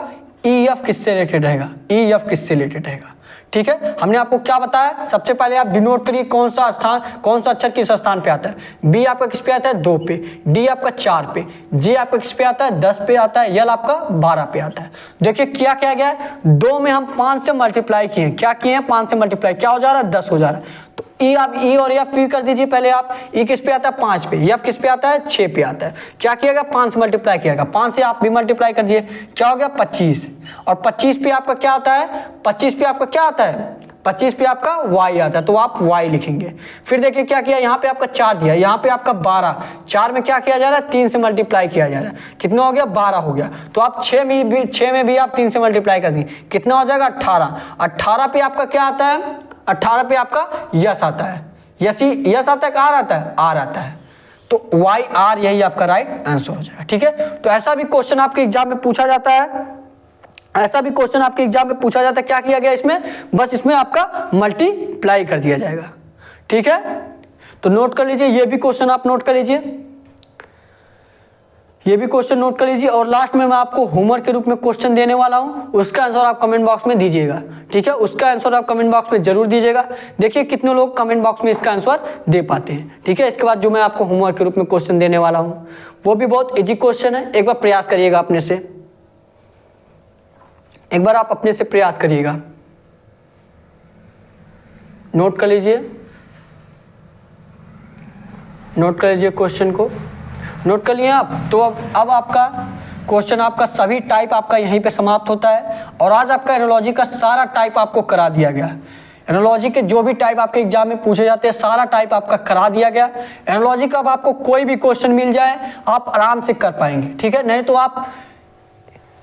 EF किससे रिलेटेड रहेगा, EF किससे रिलेटेड रहेगा। ठीक है, हमने आपको क्या बताया, सबसे पहले आप डिनोट करिए कौन सा स्थान, कौन सा अक्षर किस स्थान पे आता है। बी आपका किस पे आता है, 2 पे, डी आपका 4 पे, जे आपका किस पे आता है, 10 पे आता है, यल आपका 12 पे आता है। देखिए क्या किया गया है, 2 में हम 5 से मल्टीप्लाई किए हैं, क्या किए हैं, 5 से मल्टीप्लाई, क्या हो जा रहा है, 10 हो जा रहा है। तो ई आप ई और एफ पी कर दीजिए पहले आप, ई किस पे आता है, 5 पे, एफ किस पे आता है, 6 पे आता है। क्या किया गया, 5 से मल्टीप्लाई किया गया, 5 से आप भी मल्टीप्लाई कर दिए, क्या हो गया 25, और 25 पे आपका क्या आता है, 25 पे आपका क्या आता है, 25 पे आपका y आता है, तो आप y लिखेंगे। फिर देखिए क्या किया, यहाँ पे आपका 4 दिया, यहाँ पे आपका 12, 4 में क्या किया जा रहा है, 3 से मल्टीप्लाई किया जा रहा है, कितना हो गया, 12 हो गया। तो आप 6 में भी आप 3 से मल्टीप्लाई कर देंगे, कितना हो जाएगा, 18। 18 पे आपका क्या आता है, 18 पे आपका यस आता है, यस आता है, आर आता है, आर आता है, तो वाई आर यही आपका राइट आंसर हो जाएगा। ठीक है, तो ऐसा भी क्वेश्चन आपके एग्जाम में पूछा जाता है, ऐसा भी क्वेश्चन आपके एग्जाम में पूछा जाता है। क्या किया गया इसमें, बस इसमें आपका मल्टीप्लाई कर दिया जाएगा। ठीक है, तो नोट कर लीजिए, ये भी क्वेश्चन आप नोट कर लीजिए, ये भी क्वेश्चन नोट कर लीजिए। और लास्ट में मैं आपको होमवर्क के रूप में क्वेश्चन देने वाला हूं, उसका आंसर आप कमेंट बॉक्स में दीजिएगा। ठीक है, उसका आंसर आप कमेंट बॉक्स में जरूर दीजिएगा, देखिए कितने लोग कमेंट बॉक्स में इसका आंसर दे पाते हैं। ठीक है, इसके बाद जो मैं आपको होमवर्क के रूप में क्वेश्चन देने वाला हूं वो भी बहुत इजी क्वेश्चन है, एक बार प्रयास करिएगा अपने से, एक बार आप अपने से प्रयास करिएगा। नोट कर लीजिए, नोट कर लीजिए क्वेश्चन को, नोट कर लिए आप। तो अब आपका क्वेश्चन आपका सभी टाइप आपका यहीं पे समाप्त होता है, और आज आपका एनालॉजी का सारा टाइप आपको करा दिया गया। एनालॉजी के जो भी टाइप आपके एग्जाम में पूछे जाते हैं सारा टाइप आपका करा दिया गया। एनालॉजी का अब आपको कोई भी क्वेश्चन मिल जाए आप आराम से कर पाएंगे। ठीक है, नहीं तो आप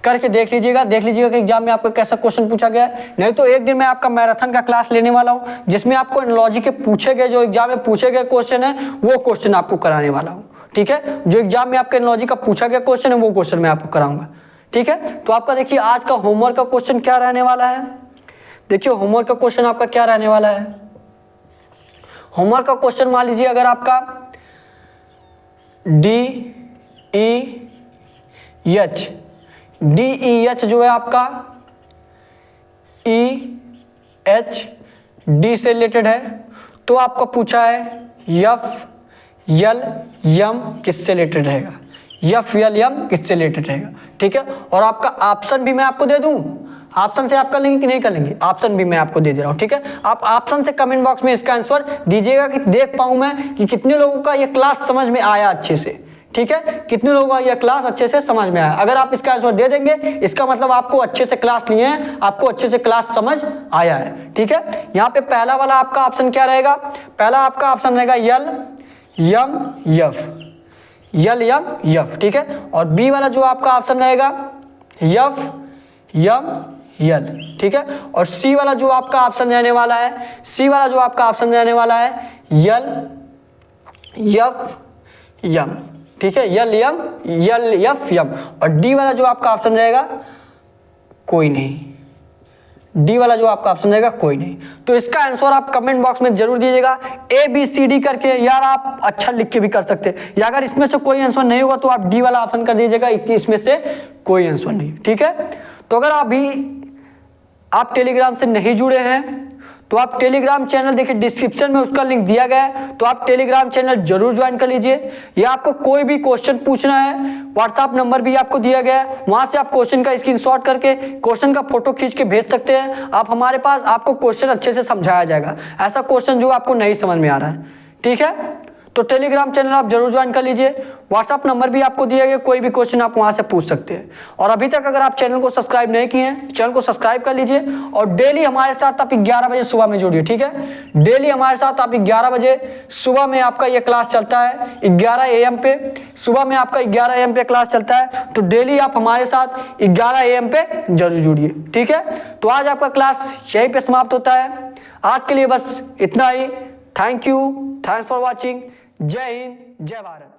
करके देख लीजिएगा कि एग्जाम में आपका कैसा क्वेश्चन पूछा गया है। नहीं तो एक दिन मैं आपका मैराथन का क्लास लेने वाला हूं जिसमें आपको एनालॉजी के पूछे गए, जो एग्जाम में पूछे गए क्वेश्चन है वो क्वेश्चन आपको कराने वाला हूं। ठीक है, जो एग्जाम में आपके एनालॉजी का पूछा गया क्वेश्चन है वो क्वेश्चन मैं आपको कराऊंगा। ठीक है, तो आपका देखिए आज का होमवर्क का क्वेश्चन क्या रहने वाला है। देखिए होमवर्क का क्वेश्चन आपका क्या रहने वाला है। होमवर्क का क्वेश्चन मान लीजिए अगर आपका DEH जो है आपका EHD से रिलेटेड है, तो आपका पूछा है FLM किससे रिलेटेड रहेगा, FLM किससे रिलेटेड रहेगा। ठीक है, और आपका ऑप्शन भी मैं आपको दे दूं, ऑप्शन से आप कर लेंगे कि नहीं कर लेंगे, ऑप्शन भी मैं आपको दे रहा हूं। ठीक है, आप ऑप्शन से कमेंट बॉक्स में इसका आंसर दीजिएगा कि देख पाऊं मैं कि कितने लोगों का ये क्लास समझ में आया अच्छे से। ठीक है, कितने लोगों का यह क्लास अच्छे से समझ में आया। अगर आप इसका आंसर दे देंगे इसका मतलब आपको अच्छे से क्लास लिए हैं, आपको अच्छे से क्लास समझ आया है। ठीक है, यहाँ पे पहला वाला आपका ऑप्शन क्या रहेगा, पहला आपका ऑप्शन रहेगा LMF। ठीक है, और बी वाला जो आपका ऑप्शन रहेगा FML। ठीक है, और सी वाला जो आपका ऑप्शन रहने वाला है, LFM। ठीक है, LFM। और डी वाला जो आपका ऑप्शन रहेगा कोई नहीं, डी वाला जो आपका ऑप्शन रहेगा कोई नहीं। तो इसका आंसर आप कमेंट बॉक्स में जरूर दीजिएगा ABCD करके, यार आप अच्छा लिख के भी कर सकते हैं, या अगर इसमें से कोई आंसर नहीं होगा तो आप डी वाला ऑप्शन कर दीजिएगा, इसमें से कोई आंसर नहीं, ठीक है। तो अगर अभी आप टेलीग्राम से नहीं जुड़े हैं तो आप टेलीग्राम चैनल देखिए डिस्क्रिप्शन में उसका लिंक दिया गया है, तो आप टेलीग्राम चैनल जरूर ज्वाइन कर लीजिए। या आपको कोई भी क्वेश्चन पूछना है, व्हाट्सएप नंबर भी आपको दिया गया है, वहां से आप क्वेश्चन का स्क्रीनशॉट करके क्वेश्चन का फोटो खींच के भेज सकते हैं आप हमारे पास, आपको क्वेश्चन अच्छे से समझाया जाएगा, ऐसा क्वेश्चन जो आपको नहीं समझ में आ रहा है, ठीक है। तो टेलीग्राम चैनल आप जरूर ज्वाइन कर लीजिए, व्हाट्सएप नंबर भी आपको दिया गया, कोई भी क्वेश्चन आप वहां से पूछ सकते हैं। और अभी तक अगर आप चैनल को सब्सक्राइब नहीं किए हैं, चैनल को सब्सक्राइब कर लीजिए और डेली हमारे साथ आप 11 बजे सुबह में जुड़िए, ठीक है। डेली हमारे साथ आप 11 बजे सुबह में आपका ये क्लास चलता है, 11 AM पे सुबह में आपका 11 AM पे क्लास चलता है, तो डेली आप हमारे साथ 11 AM पे जरूर जुड़िए, ठीक है। तो आज आपका क्लास यहीं पे समाप्त होता है, आज के लिए बस इतना ही। Thank you, thanks for watching. जय हिंद, जय भारत।